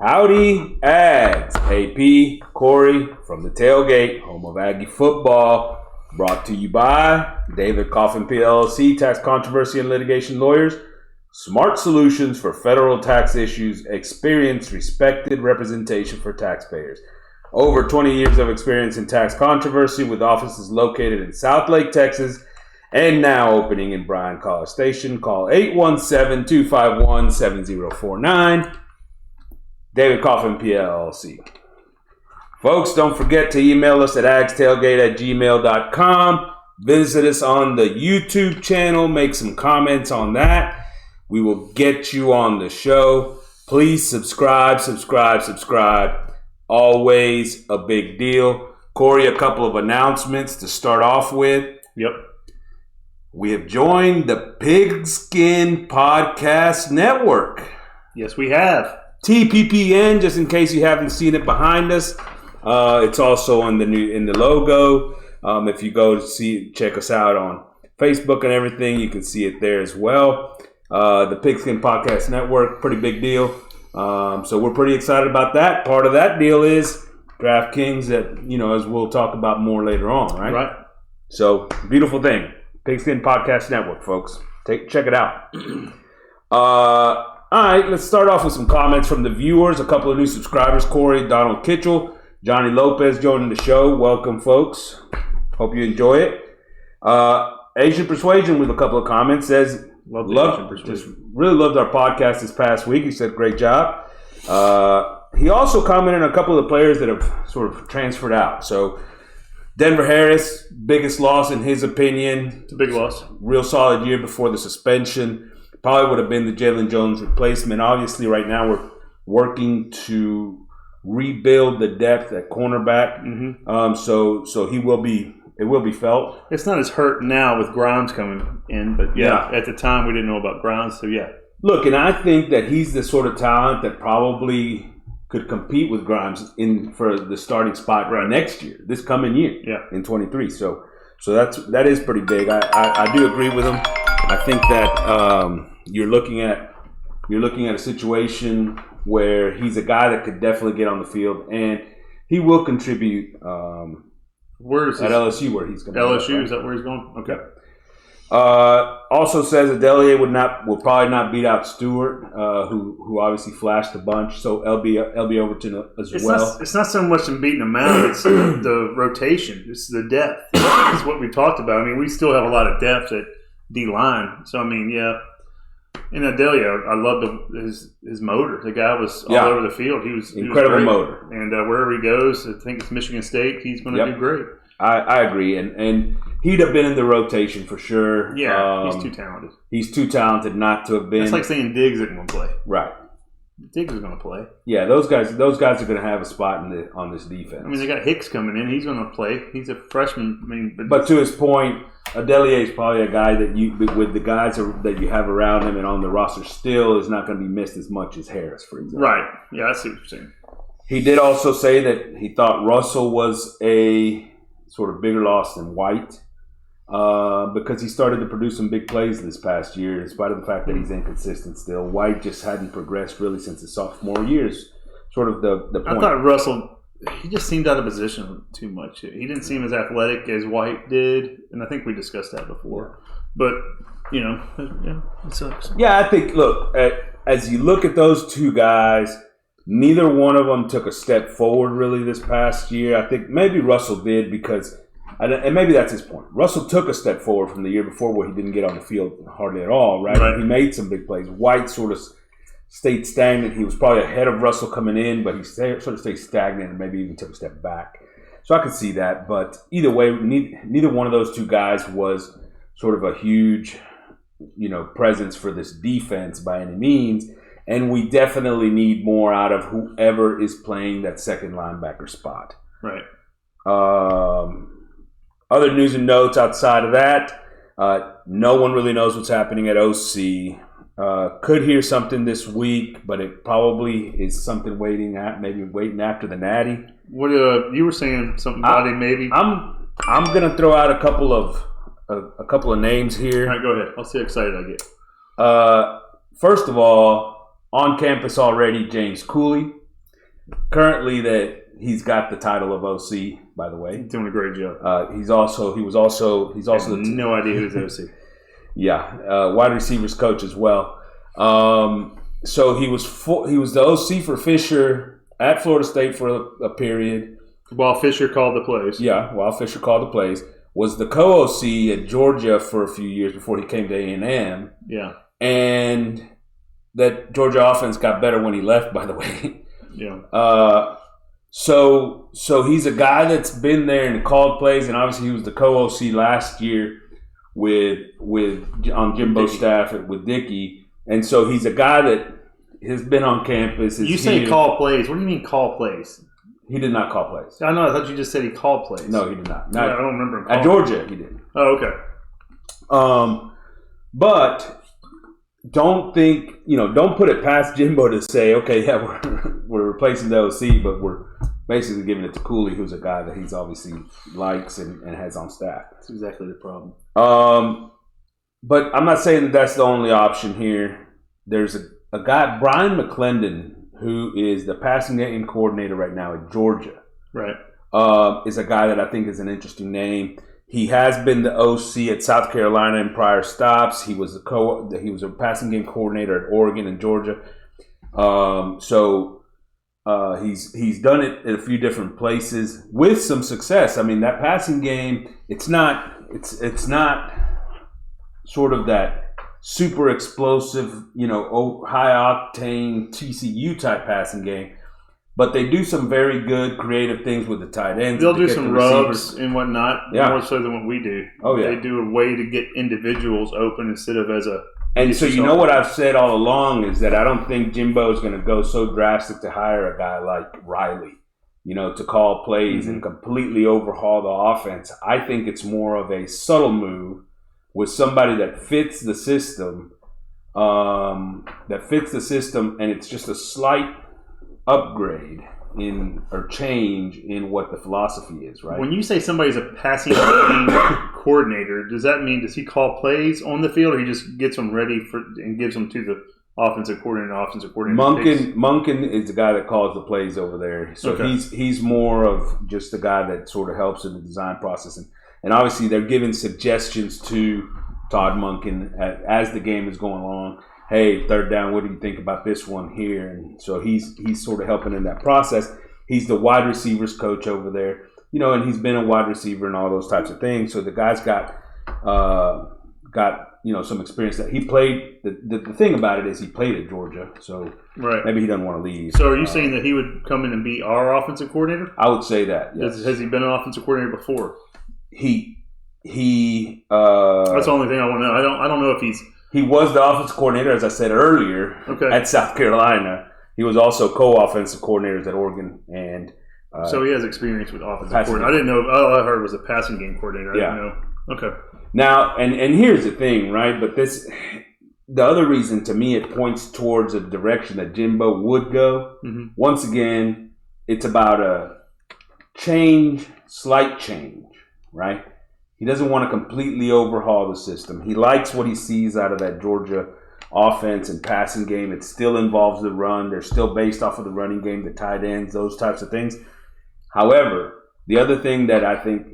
Howdy, Ags. AP, Corey from the Tailgate, home of Aggie Football. Brought to you by David Coffin PLC, tax controversy and litigation lawyers. Smart solutions for federal tax issues. Experienced, respected representation for taxpayers. Over 20 years of experience in tax controversy with offices located in Southlake, Texas, and now opening in Bryan College Station. Call 817-251-7049. David Coffin PLC. Folks, don't forget to email us at agstailgate@gmail.com. Visit us on the YouTube channel. Make some comments on that. We will get you on the show. Please subscribe. Always a big deal. Corey, a couple of announcements to start off with. Yep. We have joined the Pigskin Podcast Network. Yes, we have. TPPN, just in case you haven't seen it behind us. It's also in the logo. If you go to check us out on Facebook and everything, you can see it there as well. The Pigskin Podcast Network, pretty big deal. So we're pretty excited about that. Part of that deal is DraftKings that, as we'll talk about more later on, right? Right. So, beautiful thing. Pigskin Podcast Network, folks. Check it out. All right, let's start off with some comments from the viewers. A couple of new subscribers, Corey, Donald Kitchell, Johnny Lopez joining the show. Welcome, folks. Hope you enjoy it. Asian Persuasion with a couple of comments says, just really loved our podcast this past week. He said, great job. He also commented on a couple of the players that have sort of transferred out. So, Denver Harris, biggest loss in his opinion. It's a big loss. Real solid year before the suspension. Probably would have been the Jalen Jones replacement. Obviously, right now we're working to rebuild the depth at cornerback. Mm-hmm. So it will be felt. It's not as hurt now with Grimes coming in, but at the time we didn't know about Grimes, so yeah. Look, and I think that he's the sort of talent that probably could compete with Grimes for the starting spot next year, this coming year, in 23. So that is pretty big. I do agree with him. I think that you're looking at a situation where he's a guy that could definitely get on the field, and he will contribute. Where is at LSU where he's going? LSU, is that where he's going? Okay. Also says Adelier will probably not beat out Stewart, who obviously flashed a bunch. So LB Overton as well. It's not so much in beating them out; it's the rotation. It's the depth. It's what we talked about. I mean, we still have a lot of depth at D line. So I mean, yeah. And Adelier, I loved his motor. The guy was all over the field. He was incredible motor. And wherever he goes, I think it's Michigan State. He's going to do great. I agree, and he'd have been in the rotation for sure. Yeah, he's too talented. He's too talented not to have been. It's like saying Diggs isn't going to play. Right. Diggs is going to play. Yeah, those guys are going to have a spot on this defense. I mean, they got Hicks coming in. He's going to play. He's a freshman. I mean, but to his point, Adelier is probably a guy that with the guys that you have around him and on the roster still is not going to be missed as much as Harris, for example. Right. Yeah, I see what you're saying. He did also say that he thought Russell was a sort of bigger loss than White because he started to produce some big plays this past year in spite of the fact that he's inconsistent still. White just hadn't progressed really since his sophomore years. Sort of the point. I thought Russell, he just seemed out of position too much. He didn't seem as athletic as White did, and I think we discussed that before. But, it sucks. Yeah, I think, look, as you look at those two guys, neither one of them took a step forward really this past year. I think maybe Russell did because, and maybe that's his point. Russell took a step forward from the year before where he didn't get on the field hardly at all, right? He made some big plays. White sort of stayed stagnant. He was probably ahead of Russell coming in, but he sort of stayed stagnant and maybe even took a step back. So I could see that. But either way, neither one of those two guys was sort of a huge, presence for this defense by any means. And we definitely need more out of whoever is playing that second linebacker spot. Right. Other news and notes outside of that, no one really knows what's happening at OC. Could hear something this week, but it probably is something waiting after the Natty. What you were saying something about it? Maybe I'm gonna throw out a couple of names here. All right, go ahead. I'll see how excited I get. First of all, on campus already, James Cooley currently that he's got the title of OC. By the way, He's doing a great job. he's also No idea who's OC. wide receivers coach as well. So he was the OC for Fisher at Florida State for a period. While Fisher called the plays. Yeah, while Fisher called the plays. Was the co-OC at Georgia for a few years before he came to A&M. Yeah. And that Georgia offense got better when he left, by the way. Yeah. So he's a guy that's been there and called plays, and obviously he was the co-OC last year on Jimbo's staff with Dickey. And so he's a guy that has been on campus. You say call plays. What do you mean call plays? He did not call plays. I know. I thought you just said he called plays. No, he did not. I don't remember him at Georgia, he did. Oh, okay. But don't put it past Jimbo to say, okay, yeah, we're replacing the OC, but we're basically giving it to Cooley, who's a guy that he's obviously likes and has on staff. That's exactly the problem. But I'm not saying that that's the only option here. There's a guy, Brian McClendon, who is the passing game coordinator right now at Georgia. Right. Is a guy that I think is an interesting name. He has been the OC at South Carolina in prior stops. He was a passing game coordinator at Oregon and Georgia. He's done it in a few different places with some success. I mean, that passing game, it's not sort of that super explosive, high octane TCU type passing game, but they do some very good creative things with the tight ends. They'll do some rubs and whatnot, more so than what we do. Oh yeah, they do a way to get individuals open instead of as a. And so what I've said all along is that I don't think Jimbo is going to go so drastic to hire a guy like Riley, to call plays and completely overhaul the offense. I think it's more of a subtle move with somebody that fits the system, and it's just a slight upgrade or change in what the philosophy is, right? When you say somebody's a passing game coordinator, does he call plays on the field, or he just gets them ready and gives them to the offensive coordinator? Monken is the guy that calls the plays over there. So he's more of just the guy that sort of helps in the design process. And obviously they're giving suggestions to Todd Monken as the game is going along. Hey, third down, what do you think about this one here? And so he's sort of helping in that process. He's the wide receivers coach over there, and he's been a wide receiver and all those types of things. So the guy's got some experience that he played. The thing about it is he played at Georgia, so maybe he doesn't want to leave. So are you saying that he would come in and be our offensive coordinator? I would say that. Yes. Has he been an offensive coordinator before? He that's the only thing I want to know. I don't know if he was the offensive coordinator, as I said earlier, at South Carolina. He was also co-offensive coordinators at Oregon, and so he has experience with offensive coordinator. I didn't know. All I heard was a passing game coordinator. I didn't know. Okay. Now, and here's the thing, right? But the other reason to me it points towards a direction that Jimbo would go. Mm-hmm. Once again, it's about a slight change, right? He doesn't want to completely overhaul the system. He likes what he sees out of that Georgia offense and passing game. It still involves the run. They're still based off of the running game, the tight ends, those types of things. However, the other thing that I think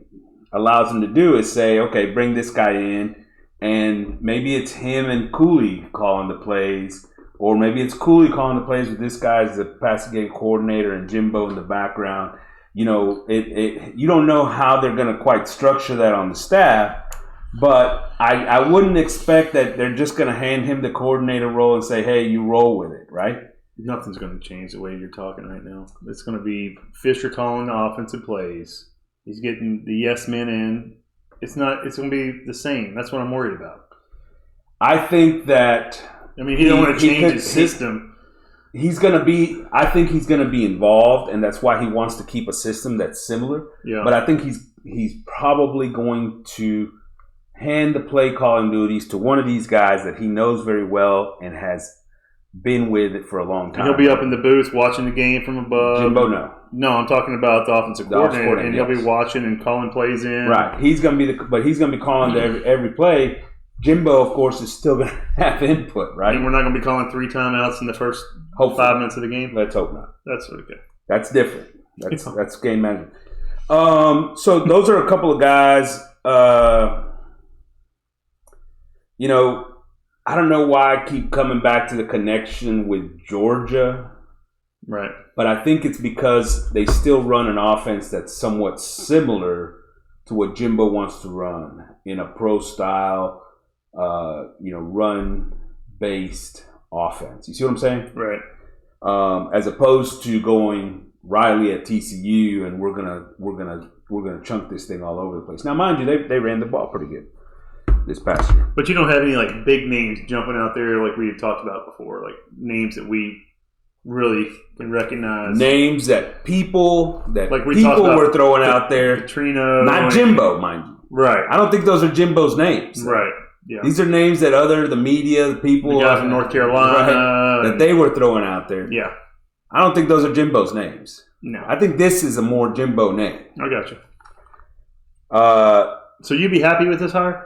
allows him to do is say, okay, bring this guy in, and maybe it's him and Cooley calling the plays, or maybe it's Cooley calling the plays with this guy as the passing game coordinator and Jimbo in the background. You don't know how they're going to quite structure that on the staff, but I wouldn't expect that they're just going to hand him the coordinator role and say, hey, you roll with it, right? Nothing's going to change the way you're talking right now. It's going to be Fisher calling the offensive plays. He's getting the yes men in. It's going to be the same. That's what I'm worried about. I think that he don't want to change his system. I think he's going to be involved, and that's why he wants to keep a system that's similar. Yeah. But I think he's probably going to hand the play calling duties to one of these guys that he knows very well and has been with it for a long time. And he'll be up in the booth watching the game from above. Jimbo, no. No, I'm talking about the offensive coordinator, and he'll be watching and calling plays in. Right. He's going to be calling every play. Jimbo, of course, is still going to have input, right? And we're not going to be calling 3 timeouts in the first 5 minutes of the game? Let's hope not. That's okay. That's different. That's game management. So those are a couple of guys. I don't know why I keep coming back to the connection with Georgia. Right. But I think it's because they still run an offense that's somewhat similar to what Jimbo wants to run in a pro style, run-based offense. You see what I'm saying? Right. As opposed to going Riley at TCU and we're gonna chunk this thing all over the place. Now, mind you, they ran the ball pretty good this past year. But you don't have any like big names jumping out there like we had talked about before, like names that we really can recognize. Names that people like were throwing out there. Katrina. Not Jimbo, mind you. Right. I don't think those are Jimbo's names. Right. Yeah. These are names that the media, the people. The guys from North Carolina. Right, that they were throwing out there. Yeah. I don't think those are Jimbo's names. No. I think this is a more Jimbo name. I got you. So you'd be happy with this hire?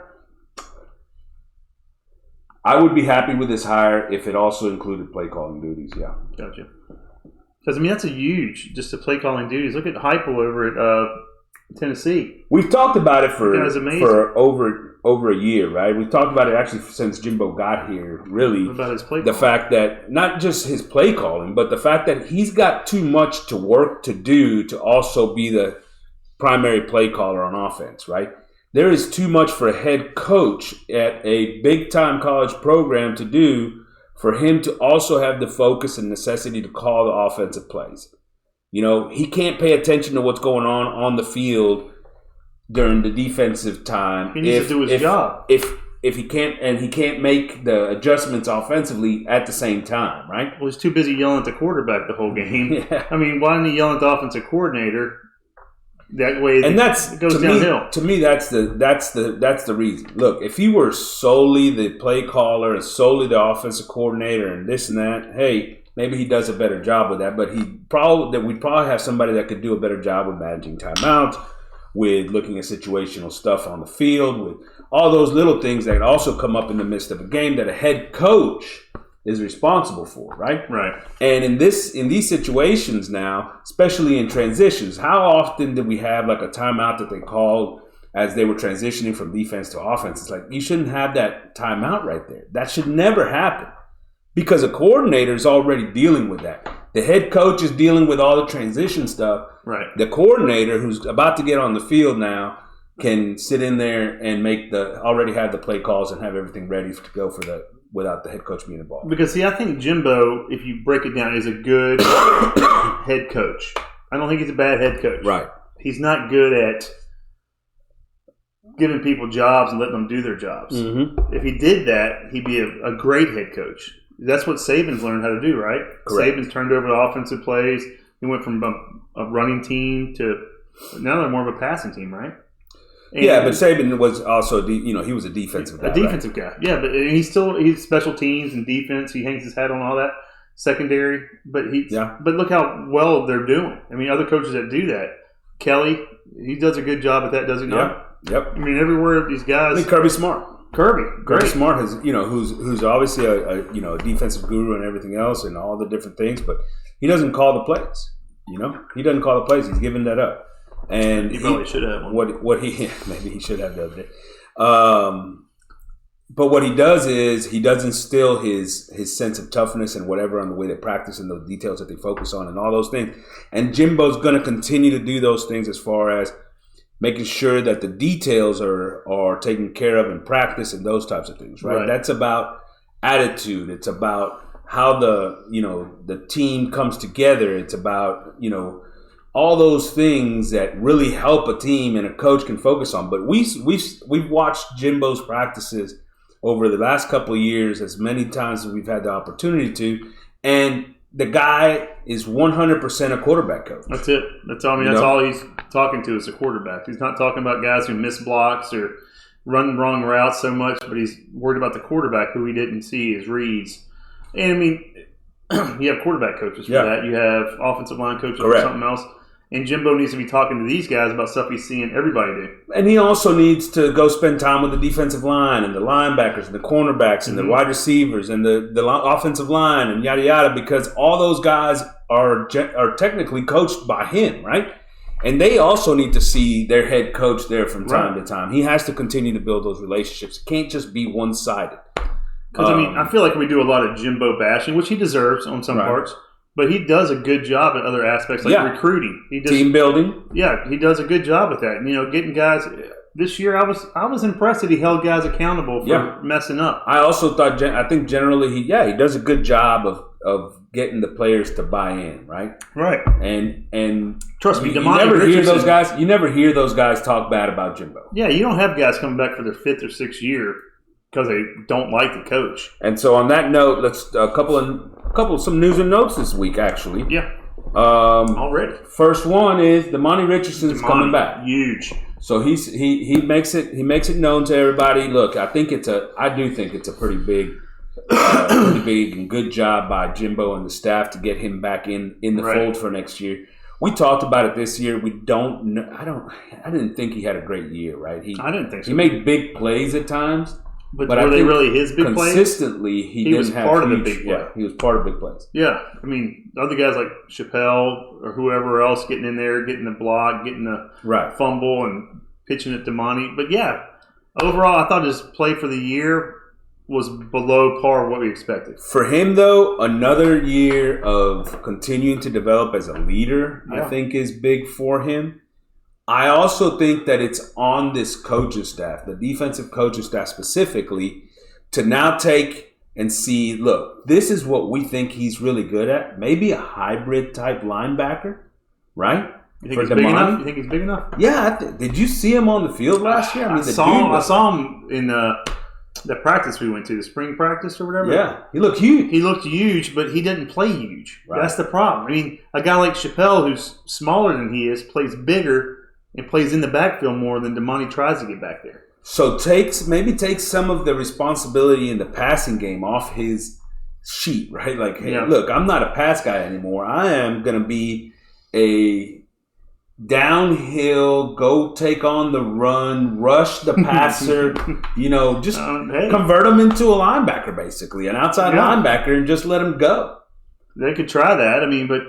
I would be happy with this hire if it also included play calling duties, yeah. Gotcha. Because, that's a huge, just the play calling duties. Look at Heupel over at Tennessee. We've talked about it for over a year, right? We've talked about it actually since Jimbo got here, really. What about his play calling? The fact that, not just his play calling, but the fact that he's got too much to work to do to also be the primary play caller on offense, right? There is too much for a head coach at a big-time college program to do for him to also have the focus and necessity to call the offensive plays. He can't pay attention to what's going on the field during the defensive time. He needs to do his job. If he can't make the adjustments offensively at the same time, right? Well, he's too busy yelling at the quarterback the whole game. Yeah. Why didn't he yell at the offensive coordinator? That way, and it goes downhill. To me, that's the reason. Look, if he were solely the play caller and solely the offensive coordinator and this and that, hey, maybe he does a better job with that. But we'd probably have somebody that could do a better job with managing timeouts, with looking at situational stuff on the field, with all those little things that also come up in the midst of a game that a head coach is responsible for, right? Right. And in these situations now, especially in transitions, how often did we have like a timeout that they called as they were transitioning from defense to offense? It's like, you shouldn't have that timeout right there. That should never happen because a coordinator is already dealing with that. The head coach is dealing with all the transition stuff. Right. The coordinator who's about to get on the field now can sit in there and already have the play calls and have everything ready to go without the head coach being involved. Because, I think Jimbo, if you break it down, is a good head coach. I don't think he's a bad head coach. Right. He's not good at giving people jobs and letting them do their jobs. Mm-hmm. If he did that, he'd be a great head coach. That's what Saban's learned how to do, right? Correct. Saban's turned over the offensive plays. He went from a running team to now they're more of a passing team, right? And but Saban was also, he was a defensive guy. A defensive guy, yeah. But he's special teams and defense. He hangs his hat on all that secondary. But But look how well they're doing. Other coaches that do that. Kelly, he does a good job at that, does he not? Yep. Everywhere these guys. Kirby Smart. Kirby Smart has, who's obviously a defensive guru and everything else and all the different things, but he doesn't call the plays. He doesn't call the plays. He's given that up. And he probably should have one. Maybe he should have the other day. But what he does is he does instill his sense of toughness and whatever on the way they practice and the details that they focus on and all those things. And Jimbo's going to continue to do those things as far as making sure that the details are taken care of in practice and those types of things. Right? That's about attitude. It's about how the team comes together. It's about all those things that really help a team and a coach can focus on. But we've watched Jimbo's practices over the last couple of years as many times as we've had the opportunity to, and the guy is 100% a quarterback coach. That's it. That's all he's talking to is a quarterback. He's not talking about guys who miss blocks or run wrong routes so much, but he's worried about the quarterback who he didn't see his reads. And you have quarterback coaches for that. You have offensive line coaches for something else. And Jimbo needs to be talking to these guys about stuff he's seeing everybody do. And he also needs to go spend time with the defensive line and the linebackers and the cornerbacks and the wide receivers and the offensive line and yada yada, because all those guys are technically coached by him, right? And they also need to see their head coach there from time to time. He has to continue to build those relationships. It can't just be one-sided. Because, I feel like we do a lot of Jimbo bashing, which he deserves on some parts. But he does a good job at other aspects, like recruiting. Team building. Yeah, he does a good job at that. And, getting guys – this year I was impressed that he held guys accountable for messing up. I also thought – I think generally he does a good job of getting the players to buy in, right? Right. And trust me, you never hear those guys. You never hear those guys talk bad about Jimbo. Yeah, you don't have guys coming back for their 5th or 6th year because they don't like the coach. And so on that note, let's some news and notes this week, actually. Yeah. Already. First one is Damani Richardson's coming back. Huge. So he makes it known to everybody. Look, I do think it's a pretty big and good job by Jimbo and the staff to get him back in the fold for next year. We talked about it this year. We don't know. I didn't think he had a great year, right? I didn't think so. He made big plays at times. But were they really his big plays? Consistently, he didn't was have part of the huge, big play. Yeah, he was part of big plays. Yeah. I mean, other guys like Chappelle or whoever else getting in there, getting the block, getting the fumble, and pitching it to Monty. But, overall, I thought his play for the year was below par what we expected. For him, though, another year of continuing to develop as a leader, I think, is big for him. I also think that it's on this coaching staff, the defensive coaching staff specifically, to now take and see, look, this is what we think he's really good at. Maybe a hybrid type linebacker, right? You think he's big enough? You think he's big enough? Yeah. Did you see him on the field last year? I saw him in the practice we went to, the spring practice or whatever. Yeah, he looked huge. He looked huge, but he didn't play huge. Right. That's the problem. I mean, a guy like Chappelle, who's smaller than he is, plays bigger and plays in the backfield more than Damani tries to get back there. So maybe takes some of the responsibility in the passing game off his sheet, right? Like, hey, look, I'm not a pass guy anymore. I am going to be a downhill, go take on the run, rush the passer, just convert him into a linebacker, basically, an outside linebacker, and just let him go. They could try that. I mean, but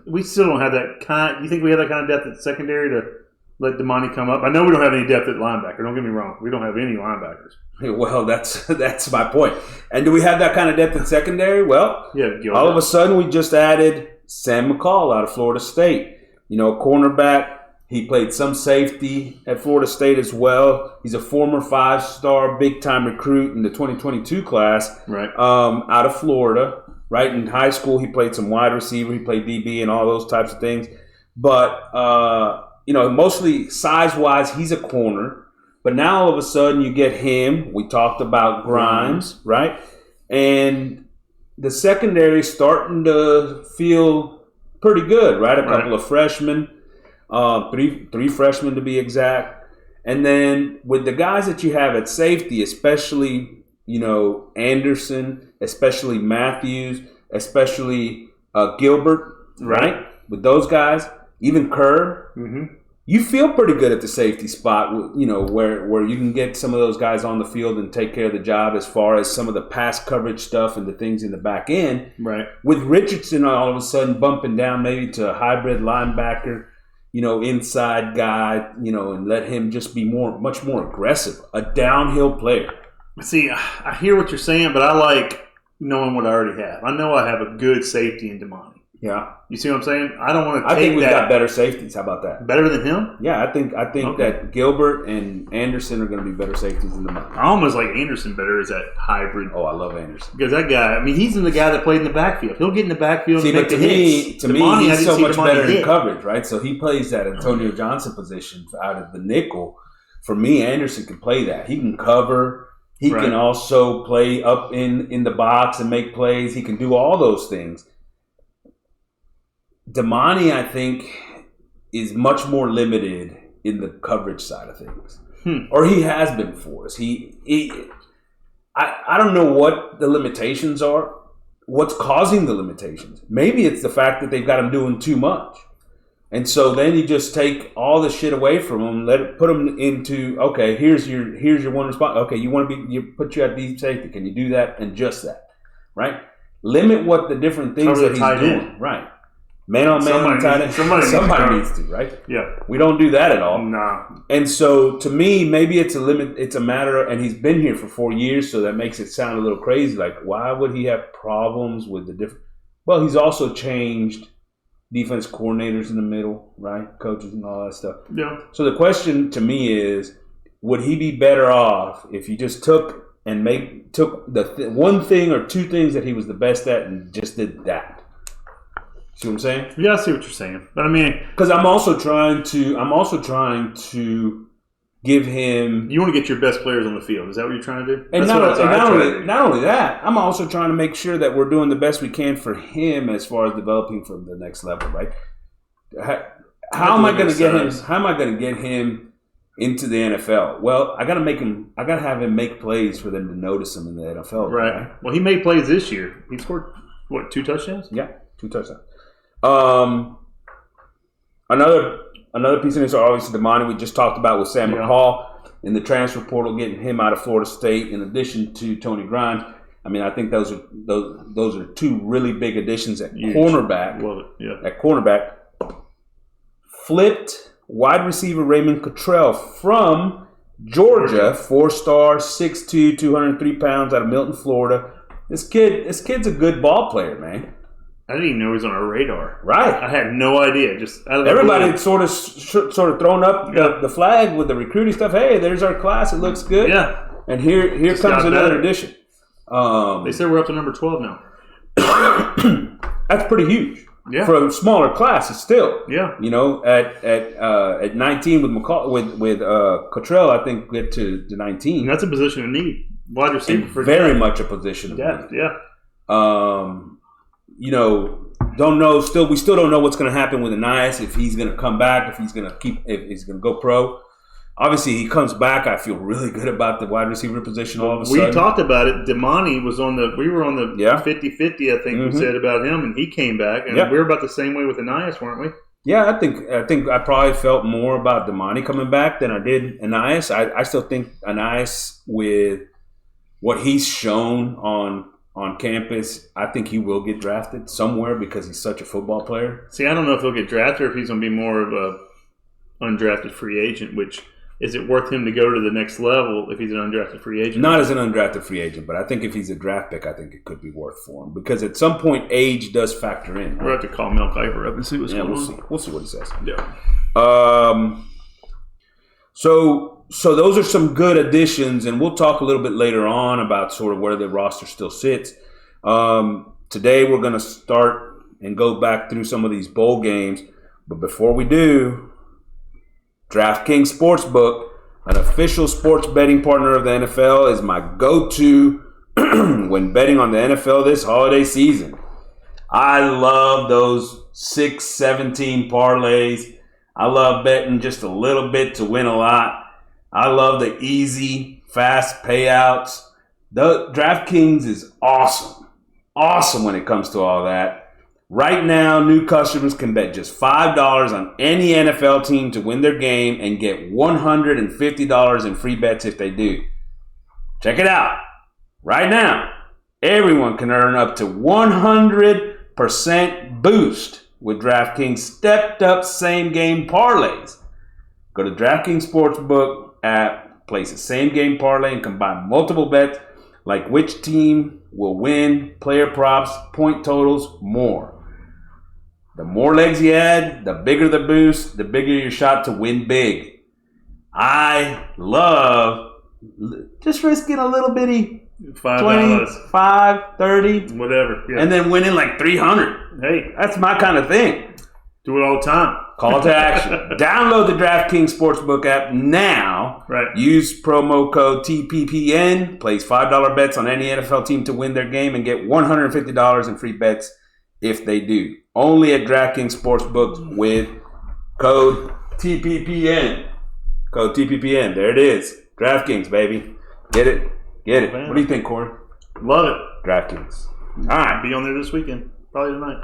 we still don't have that kind. You think we have that kind of depth at secondary to let Damani come up? I know we don't have any depth at linebacker. Don't get me wrong. We don't have any linebackers. Well, that's my point. And do we have that kind of depth at secondary? Well, all of a sudden we just added Sam McCall out of Florida State. Cornerback. He played some safety at Florida State as well. He's a former 5-star big-time recruit in the 2022 class out of Florida. Right in high school, he played some wide receiver. He played DB and all those types of things. But mostly size-wise, he's a corner. But now all of a sudden you get him. We talked about Grimes, right? And the secondary starting to feel pretty good, right? A couple of freshmen, three freshmen to be exact. And then with the guys that you have at safety, especially, Anderson, especially Matthews, especially Gilbert, right? With those guys, even Kerr, you feel pretty good at the safety spot, where you can get some of those guys on the field and take care of the job as far as some of the pass coverage stuff and the things in the back end. Right. With Richardson all of a sudden bumping down maybe to a hybrid linebacker, inside guy, and let him just be much more aggressive, a downhill player. See, I hear what you're saying, but I like knowing what I already have. I know I have a good safety in Damani. Yeah. You see what I'm saying? I don't want to take that. I think we've got better safeties. How about that? Better than him? Yeah, I think that Gilbert and Anderson are going to be better safeties than Damani. I almost like Anderson better as that hybrid. Oh, I love Anderson. Because that guy, he's the guy that played in the backfield. He'll get in the backfield and take the hits. To me, he's so much better in coverage, right? So he plays that Antonio Johnson position out of the nickel. For me, Anderson can play that. He can cover. He can also play up in the box and make plays. He can do all those things. Damani, I think, is much more limited in the coverage side of things. Or he has been for us. I don't know what the limitations are. What's causing the limitations? Maybe it's the fact that they've got him doing too much. And so then you just take all the shit away from them, put them into, okay, here's your one response. Okay, you put you at deep safety. Can you do that and just that, right? Limit what the different things that he's doing, right? Man on man, somebody needs to, right? Yeah, we don't do that at all. Nah. And so to me, maybe it's a limit. It's a matter of, and he's been here for 4 years, so that makes it sound a little crazy. Like, why would he have problems with the different? Well, he's also changed defense coordinators in the middle, right? Coaches and all that stuff. Yeah. So the question to me is, would he be better off if you just took the one thing or two things that he was the best at and just did that? See what I'm saying? Yeah, I see what you're saying. But I mean, because I'm also trying to give him. You want to get your best players on the field. Is that what you're trying to do? And not only that, I'm also trying to make sure that we're doing the best we can for him as far as developing from the next level, right? How am I going to get him? How am I going to get him into the NFL? Well, I got to have him make plays for them to notice him in the NFL, right? Well, he made plays this year. He scored 2 touchdowns? Yeah, 2 touchdowns. Another piece of this, obviously, Damani we just talked about with Sam McCall in the transfer portal, getting him out of Florida State, in addition to Tony Grimes. I mean, I think those are 2 really big additions at cornerback. Love it. Yeah. At cornerback, flipped wide receiver Raymond Cottrell from Georgia, 4-star, 6'2", 203 pounds, out of Milton, Florida. This kid's a good ball player, man. I didn't even know he was on our radar. Right. I had no idea. Just out of everybody sort of thrown up the flag with the recruiting stuff. Hey, there's our class. It looks good. Yeah. And here comes another addition. They said we're up to number 12 now. That's pretty huge. Yeah. For a smaller class, it's still. Yeah. You know, at 19 with McCall with Cottrell, I think get to 19. And that's a position of need. Wide receiver for very much a position of need. Yeah. You know, don't know. We still don't know what's going to happen with Anias, if he's going to come back, if he's going to go pro. Obviously, he comes back. I feel really good about the wide receiver position all of a sudden. We talked about it. Damani was we were on the 50-50, I think we said about him, and he came back. And we were about the same way with Anias, weren't we? Yeah, I think I probably felt more about Damani coming back than I did Anias. I still think Anias, with what he's shown on campus, I think he will get drafted somewhere because he's such a football player. See, I don't know if he'll get drafted or if he's going to be more of a undrafted free agent, which is it worth him to go to the next level if he's an undrafted free agent? Not as an undrafted free agent, but I think if he's a draft pick, I think it could be worth for him because at some point age does factor in. Right? We'll have to call Mel Kiper up and see what's going on. We'll see what he says. Yeah. So those are some good additions, and we'll talk a little bit later on about sort of where the roster still sits. Today we're going to start and go back through some of these bowl games, but before we do, DraftKings Sportsbook, an official sports betting partner of the NFL, is my go-to when betting on the NFL this holiday season. I love those 6-17 parlays. I love betting just a little bit to win a lot. I love the easy, fast payouts. The DraftKings is awesome. Awesome when it comes to all that. Right now, new customers can bet just $5 on any NFL team to win their game and get $150 in free bets if they do. Check it out. Right now, everyone can earn up to 100% boost with DraftKings stepped-up same-game parlays. Go to DraftKings Sportsbook app, place a same-game parlay, and combine multiple bets like which team will win, player props, point totals, more. The more legs you add, the bigger the boost, the bigger your shot to win big. I love just risking a little bitty $5, 5, 30, whatever, and then winning like 300. Hey, that's my kind of thing. Do it all the time. Call to action. Download the DraftKings Sportsbook app now. Right. Use promo code TPPN. Place $5 bets on any NFL team to win their game and get $150 in free bets if they do. Only at DraftKings Sportsbook with code TPPN. Code TPPN. There it is. DraftKings, baby. Get it. Get it. Man. What do you think, Corey? Love it. DraftKings. All right. Be on there this weekend. Probably tonight.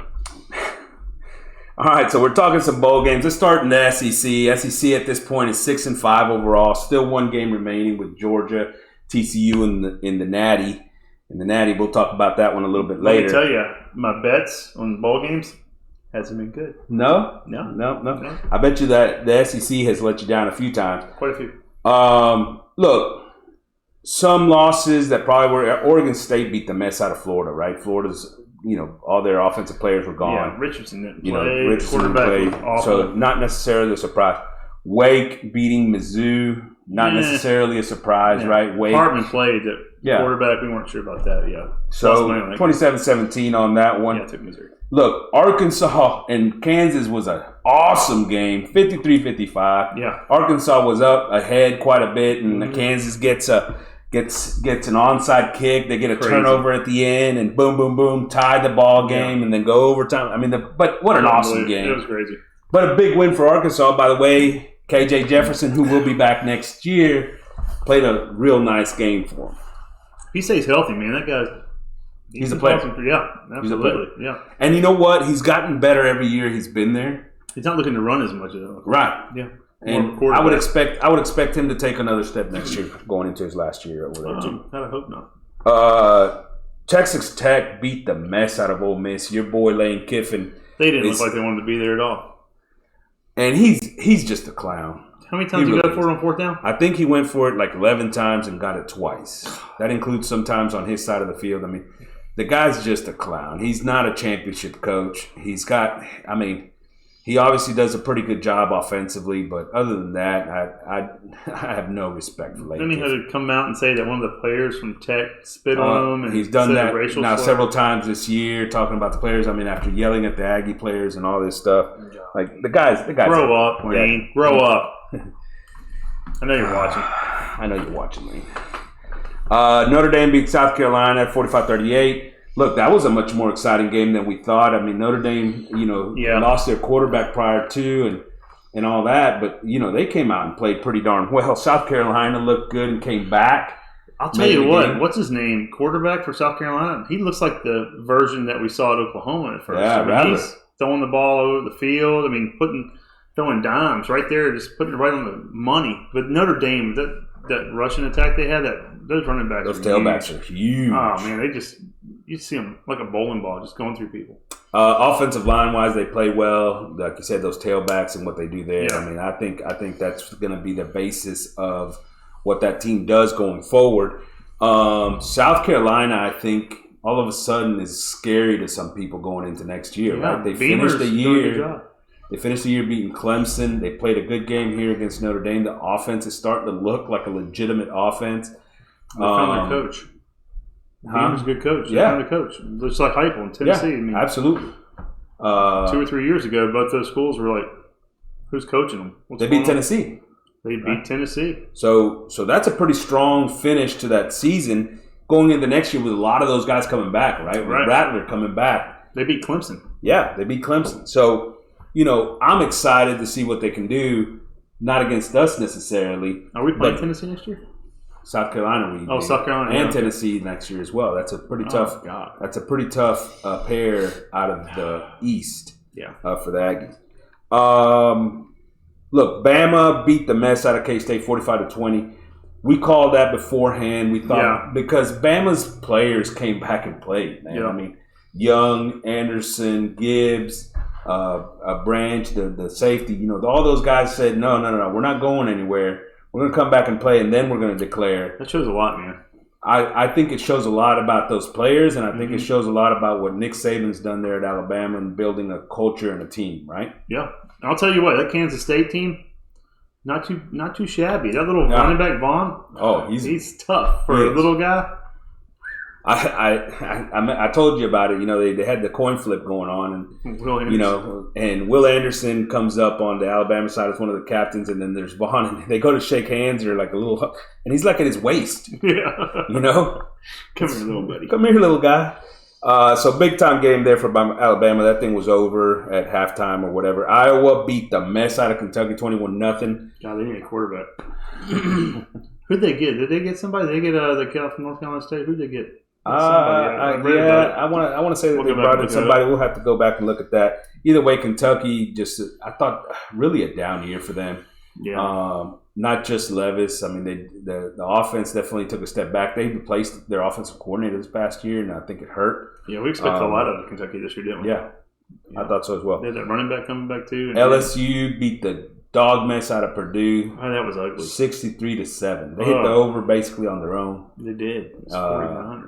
All right, so we're talking some bowl games. Let's start in the SEC. SEC at this point is 6-5 overall. Still one game remaining with Georgia, TCU in the Natty. In the Natty, we'll talk about that one a little bit later. Let me tell you, my bets on bowl games hasn't been good. No. I bet you that the SEC has let you down a few times. Quite a few. Look, some losses that probably were. Oregon State beat the mess out of Florida, right? Florida's, all their offensive players were gone. Yeah, Richardson didn't play. Richardson didn't play, so not necessarily a surprise. Wake beating Mizzou, not necessarily a surprise, right? Wake. Hartman played the quarterback. We weren't sure about that. Yeah. So 27-17 on that one. Yeah, I took Missouri. Look, Arkansas and Kansas was an awesome game, 53-55. Yeah. Arkansas was up ahead quite a bit, and Kansas gets an onside kick. They get a turnover at the end, and boom, boom, boom, tie the ball game, and then go overtime. I mean, but what an awesome game. It was crazy. But a big win for Arkansas, by the way. KJ Jefferson, who will be back next year, played a real nice game for him. He stays healthy, man. That guy's he's a player. Yeah, absolutely. He's a player. Yeah. And you know what? He's gotten better every year he's been there. He's not looking to run as much, though. Right. Yeah. And I would expect him to take another step next year, going into his last year over there too. I hope not. Texas Tech beat the mess out of Ole Miss. Your boy Lane Kiffin. They didn't look like they wanted to be there at all. And he's just a clown. How many times you got for it on fourth down? I think he went for it like 11 times and got it twice. That includes sometimes on his side of the field. I mean, the guy's just a clown. He's not a championship coach. He obviously does a pretty good job offensively, but other than that, I have no respect for Lane. Then he had to come out and say that one of the players from Tech spit on him. And he's done that now several times this year, talking about the players. I mean, after yelling at the Aggie players and all this stuff. Like, the guys. Grow up, Lane. Yeah. Grow up. I know you're watching. I know you're watching, Lane. Notre Dame beat South Carolina at 45-38. Look, that was a much more exciting game than we thought. I mean, Notre Dame, lost their quarterback prior to and all that. But, they came out and played pretty darn well. South Carolina looked good and came back. I'll tell you what. What's his name? Quarterback for South Carolina? He looks like the version that we saw at Oklahoma at first. Yeah, he's throwing the ball over the field. I mean, throwing dimes right there, just putting it right on the money. But Notre Dame, that Russian attack they had, those running backs, those tailbacks are huge. Oh man, you see them like a bowling ball just going through people. Offensive line wise, they play well. Like you said, those tailbacks and what they do there. Yeah. I mean, I think that's going to be the basis of what that team does going forward. South Carolina, I think, all of a sudden is scary to some people going into next year. Yeah, right? They finished the year. They finished the year beating Clemson. They played a good game here against Notre Dame. The offense is starting to look like a legitimate offense. They found their coach. Beamer's a good coach. They found a coach. Looks like Heupel in Tennessee. Yeah, I mean, absolutely. 2 or 3 years ago, both those schools were like, who's coaching them? They beat Tennessee. They beat Tennessee. So that's a pretty strong finish to that season. Going into next year with a lot of those guys coming back, right? With Rattler coming back. They beat Clemson. Yeah, they beat Clemson. So, I'm excited to see what they can do. Not against us necessarily. Are we playing Tennessee next year? South Carolina. South Carolina. And Tennessee next year as well. That's a pretty tough. God. That's a pretty tough pair out of the East. Yeah. For the Aggies. Look, Bama beat the mess out of K-State 45-20. We called that beforehand. We thought because Bama's players came back and played, man. Yeah. I mean, Young, Anderson, Gibbs, Branch, the safety, all those guys said, no, we're not going anywhere. We're going to come back and play, and then we're going to declare. That shows a lot, man. I think it shows a lot about those players, and I think it shows a lot about what Nick Saban's done there at Alabama and building a culture and a team, right? Yeah. I'll tell you what, that Kansas State team, not too shabby. That little running back Vaughn, he's tough for a little guy. I told you about it. They had the coin flip going on, and and Will Anderson comes up on the Alabama side as one of the captains, and then there's Vaughn, and they go to shake hands, or like a little, and he's like at his waist. Yeah, come here, little buddy. Come here, little guy. So big time game there for Alabama. That thing was over at halftime or whatever. Iowa beat the mess out of Kentucky 21-0. God, they need a quarterback. Who'd they get? Did they get somebody? Did they get the kid from North Carolina State? Who'd they get? I want to say that they brought in somebody. We'll have to go back and look at that. Either way, Kentucky I thought really a down year for them. Yeah. Not just Levis. I mean, the offense definitely took a step back. They replaced their offensive coordinator this past year, and I think it hurt. Yeah, we expected a lot out of Kentucky this year, didn't we? Yeah, I thought so as well. They had that running back coming back too. And LSU beat the dog mess out of Purdue. Oh, that was ugly. 63-7. They hit the over basically on their own. They did.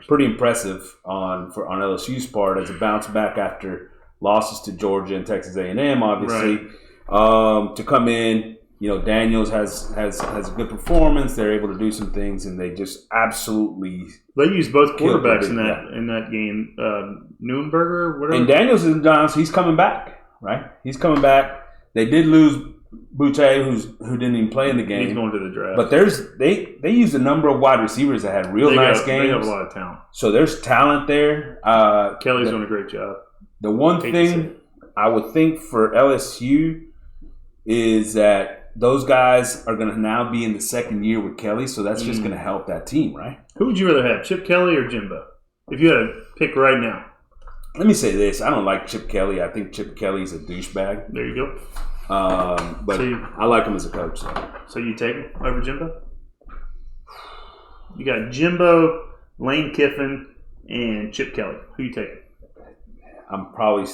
Pretty impressive on LSU's part as a bounce back after losses to Georgia and Texas A&M, obviously. Right. To come in, Daniels has a good performance. They're able to do some things, and they just absolutely. They used both quarterbacks in that game. Neuenberger, whatever. And Daniels is down, so he's coming back, right? He's coming back. They did lose Boutte, who didn't even play in the game. He's going to the draft. But they used a number of wide receivers that had nice games. They have a lot of talent. So there's talent there. Kelly's doing a great job. The one thing I would think for LSU is that those guys are going to now be in the second year with Kelly, so that's just going to help that team, right? Who would you rather have, Chip Kelly or Jimbo? If you had to pick right now. Let me say this. I don't like Chip Kelly. I think Chip Kelly's a douchebag. There you go. But I like him as a coach. So you take him over Jimbo? You got Jimbo, Lane Kiffin, and Chip Kelly. Who you taking? I'm probably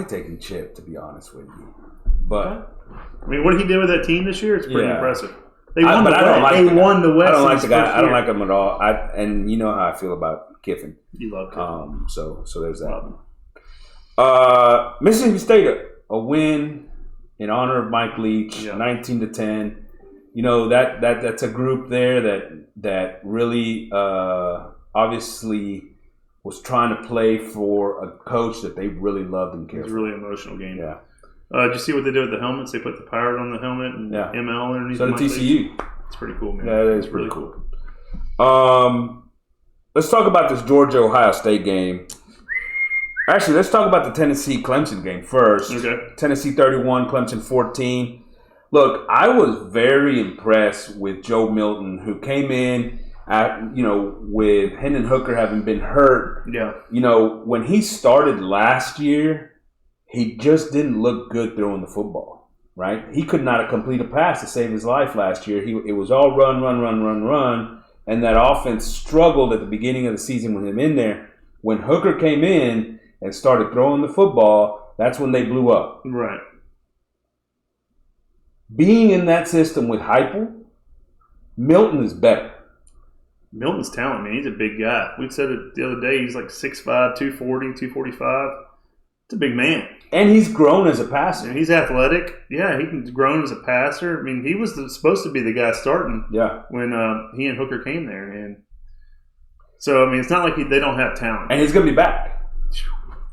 taking Chip, to be honest with you. But I mean, what he did with that team this year, it's pretty impressive. They won the West. I don't like the guy. I don't like him at all. And you know how I feel about Kiffin. You love Kiffin. So there's that. Mississippi State, a win in honor of Mike Leach, 19-10. That's a group there that really obviously was trying to play for a coach that they really loved and cared for. It was a really emotional game. Yeah. Did you see what they did with the helmets? They put the pirate on the helmet and ML underneath. So did TCU. It's pretty cool, man. Yeah, it is pretty cool. Let's talk about this Georgia-Ohio State game. Actually, let's talk about the Tennessee-Clemson game first. Okay. Tennessee 31, Clemson 14. Look, I was very impressed with Joe Milton, who came in with Hendon Hooker having been hurt. Yeah. When he started last year, he just didn't look good throwing the football, right? He could not complete a pass to save his life last year. It was all run, and that offense struggled at the beginning of the season with him in there. When Hooker came in and started throwing the football, that's when they blew up. Right. Being in that system with Heupel, Milton is better. Milton's talent, man. He's a big guy. We said it the other day. He's like 6'5", 240, 245. It's a big man. And he's grown as a passer. And he's athletic. Yeah, he's grown as a passer. I mean, he was supposed to be the guy starting when he and Hooker came there. And so, I mean, it's not like they don't have talent. And he's going to be back.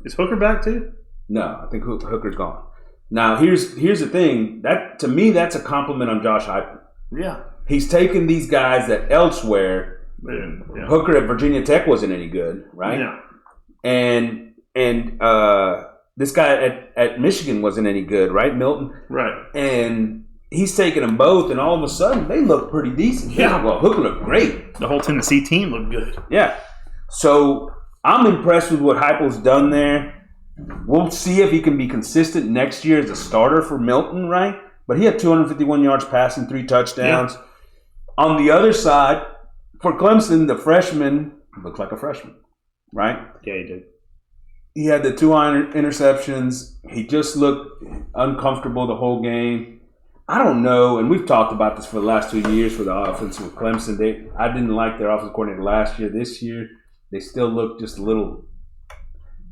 Is Hooker back too? No, I think Hooker's gone. Now, here's the thing. That to me, that's a compliment on Josh Heupel. Yeah. He's taken these guys that elsewhere, Hooker at Virginia Tech wasn't any good, right? Yeah. And this guy at Michigan wasn't any good, right, Milton? Right. And he's taken them both, and all of a sudden, they look pretty decent. Yeah. Well, Hooker looked great. The whole Tennessee team looked good. Yeah. So I'm impressed with what Heupel's done there. We'll see if he can be consistent next year as a starter for Milton, right? But he had 251 yards passing, 3 touchdowns. Yeah. On the other side, for Clemson, the freshman looked like a freshman, right? Yeah, he did. He had the 2 interceptions. He just looked uncomfortable the whole game. I don't know, and we've talked about this for the last 2 years for the offense with Clemson. I didn't like their offensive coordinator last year. This year, they still look just a little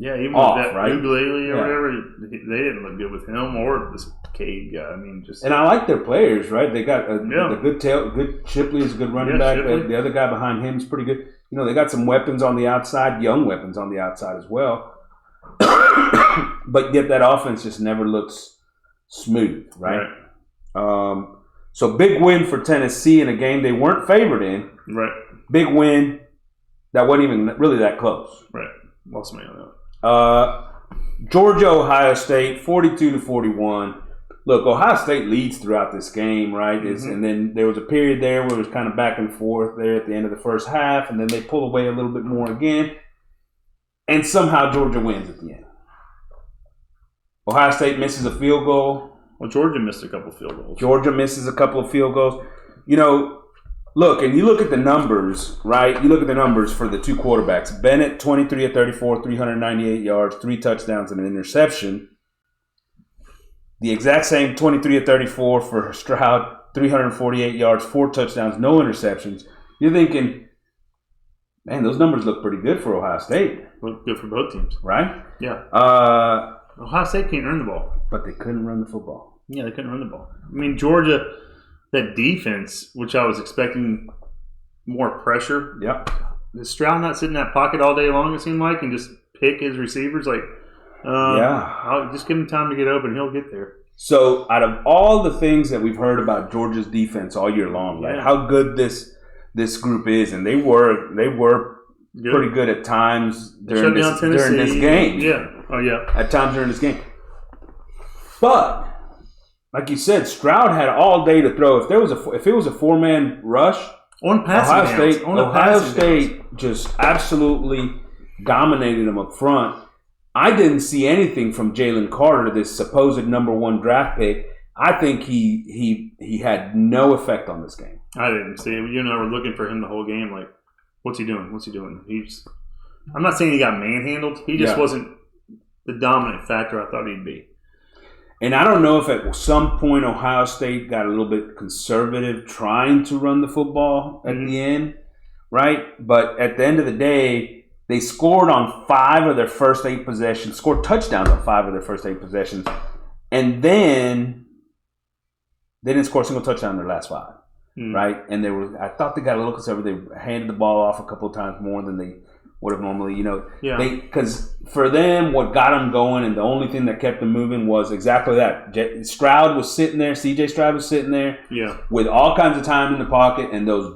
even off, with that right? Ugalele or whatever, they didn't look good with him or this Cade guy. I mean, just and I like their players, right? They got a good Shipley is a good running back. The other guy behind him is pretty good. They got some weapons on the outside, young weapons on the outside as well. But yet that offense just never looks smooth, right? So big win for Tennessee in a game they weren't favored in. Right. Big win that wasn't even really that close. Right. Lost me on that. Georgia, Ohio State, 42-41. look, Ohio State leads throughout this game, right? And then there was a period there where it was kind of back and forth there at the end of the first half, and then they pull away a little bit more again, and somehow Georgia wins at the end. Ohio State misses a field goal. Well, Georgia missed a couple field goals. Georgia misses a couple of field goals. You know, look, and you look at the numbers, right? You look at the numbers for the two quarterbacks. Bennett, 23 of 34, 398 yards, 3 touchdowns, and an interception. The exact same 23 of 34 for Stroud, 348 yards, 4 touchdowns, no interceptions. You're thinking, man, those numbers look pretty good for Ohio State. Look good for both teams. Right? Yeah. Ohio State can't run the ball. But they couldn't run the football. Yeah, they couldn't run the ball. I mean, Georgia, that defense, which I was expecting more pressure. Yep. Is Stroud not sitting in that pocket all day long, it seemed like, and just pick his receivers? Like, I'll just give him time to get open. He'll get there. So, out of all the things that we've heard about Georgia's defense all year long, right? How good this group is, and they were good. Pretty good at times during this game. Yeah. Oh yeah. At times during this game. But like you said, Stroud had all day to throw. If it was a 4-man rush, on passing Ohio State just absolutely dominated them up front. I didn't see anything from Jalen Carter, this supposed number 1 draft pick. I think he had no effect on this game. I didn't see him. You and I were looking for him the whole game. Like, what's he doing? I'm not saying he got manhandled. He just wasn't the dominant factor I thought he'd be. And I don't know if at some point Ohio State got a little bit conservative trying to run the football at the end, right? But at the end of the day, they scored on 5 of their first 8 possessions, scored touchdowns on 5 of their first 8 possessions, and then they didn't score a single touchdown in their last 5, right? And I thought they got a little conservative. They handed the ball off a couple of times more than they would have normally, because for them, what got them going and the only thing that kept them moving was exactly that. Stroud was sitting there, CJ Stroud was sitting there with all kinds of time in the pocket, and those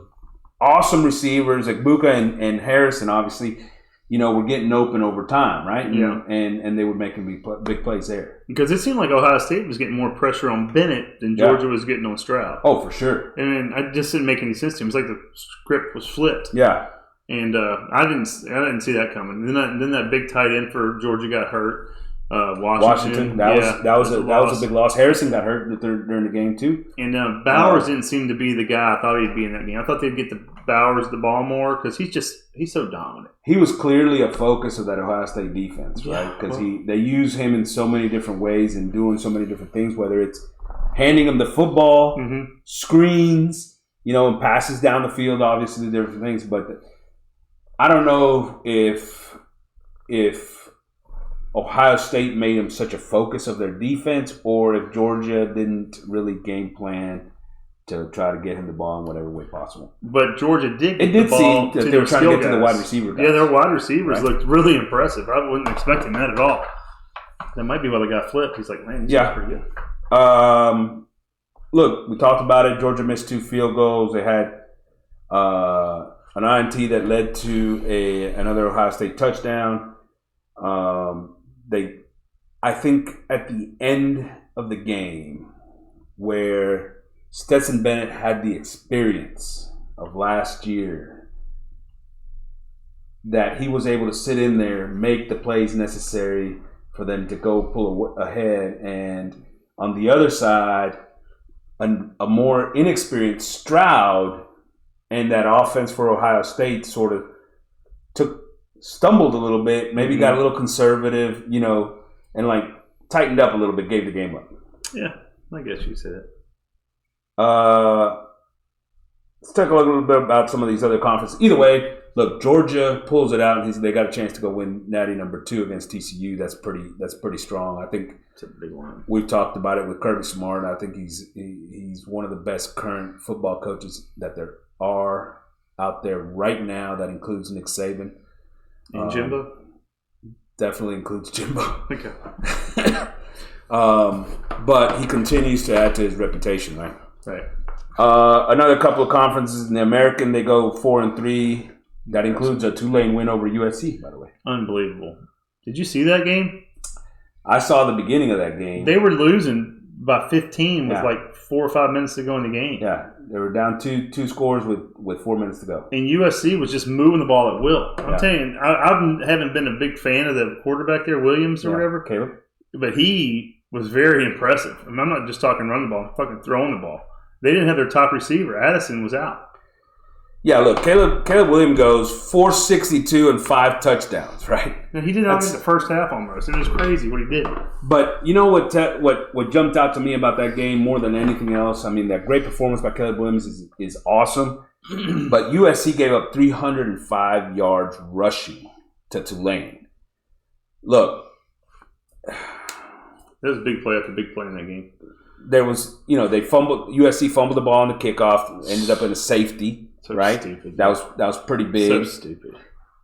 awesome receivers like Buka and Harrison, obviously, were getting open over time, right? And they were making big plays there. Because it seemed like Ohio State was getting more pressure on Bennett than Georgia was getting on Stroud. Oh, for sure. And it just didn't make any sense to him. It's like the script was flipped. Yeah. And I didn't see that coming. Then that big tight end for Georgia got hurt. Washington. That was a big loss. Harrison got hurt during the game too. And Bowers didn't seem to be the guy I thought he'd be in that game. I thought they'd get the Bowers the ball more because he's so dominant. He was clearly a focus of that Ohio State defense, right? Because they use him in so many different ways and doing so many different things. Whether it's handing him the football, screens, and passes down the field. Obviously, different things, but I don't know if Ohio State made him such a focus of their defense or if Georgia didn't really game plan to try to get him the ball in whatever way possible. But Georgia did get the ball to they were trying to get to the wide receiver guys. Yeah, their wide receivers looked really impressive. I wasn't expecting that at all. That might be why they got flipped. He's like, man, he's pretty good. Look, we talked about it. Georgia missed 2 field goals. They had an INT that led to another Ohio State touchdown. I think at the end of the game where Stetson Bennett had the experience of last year, that he was able to sit in there, make the plays necessary for them to go pull ahead. And on the other side, a more inexperienced Stroud and that offense for Ohio State sort of stumbled a little bit, maybe got a little conservative, and tightened up a little bit, gave the game up. Yeah, I guess you said it. Let's talk a little bit about some of these other conferences. Either way, look, Georgia pulls it out, and they got a chance to go win Natty number 2 against TCU. That's pretty strong. I think it's a big one. We've talked about it with Kirby Smart. I think he's one of the best current football coaches that there are out there right now. That includes Nick Saban. And Jimbo? Definitely includes Jimbo. Okay. But he continues to add to his reputation, right? Right. Another couple of conferences in the American, they go 4-3. That includes a Tulane win over USC, by the way. Unbelievable. Did you see that game? I saw the beginning of that game. They were losing by 15 with like 4 or 5 minutes to go in the game. Yeah, they were down two scores with 4 minutes to go. And USC was just moving the ball at will. I'm telling you, I haven't been a big fan of the quarterback there, Williams or whatever. Caleb. But he was very impressive. I mean, I'm not just talking run the ball, I'm fucking throwing the ball. They didn't have their top receiver. Addison was out. Yeah, look, Caleb Williams goes 462 and 5 touchdowns, right? And he did not in the first half almost. It was crazy what he did. But you know what jumped out to me about that game more than anything else? I mean, that great performance by Caleb Williams is awesome. But USC gave up 305 yards rushing to Tulane. Look. There was a big play after big play in that game. There was, USC fumbled the ball on the kickoff, ended up in a safety. So right? Stupid. That was pretty big. So stupid.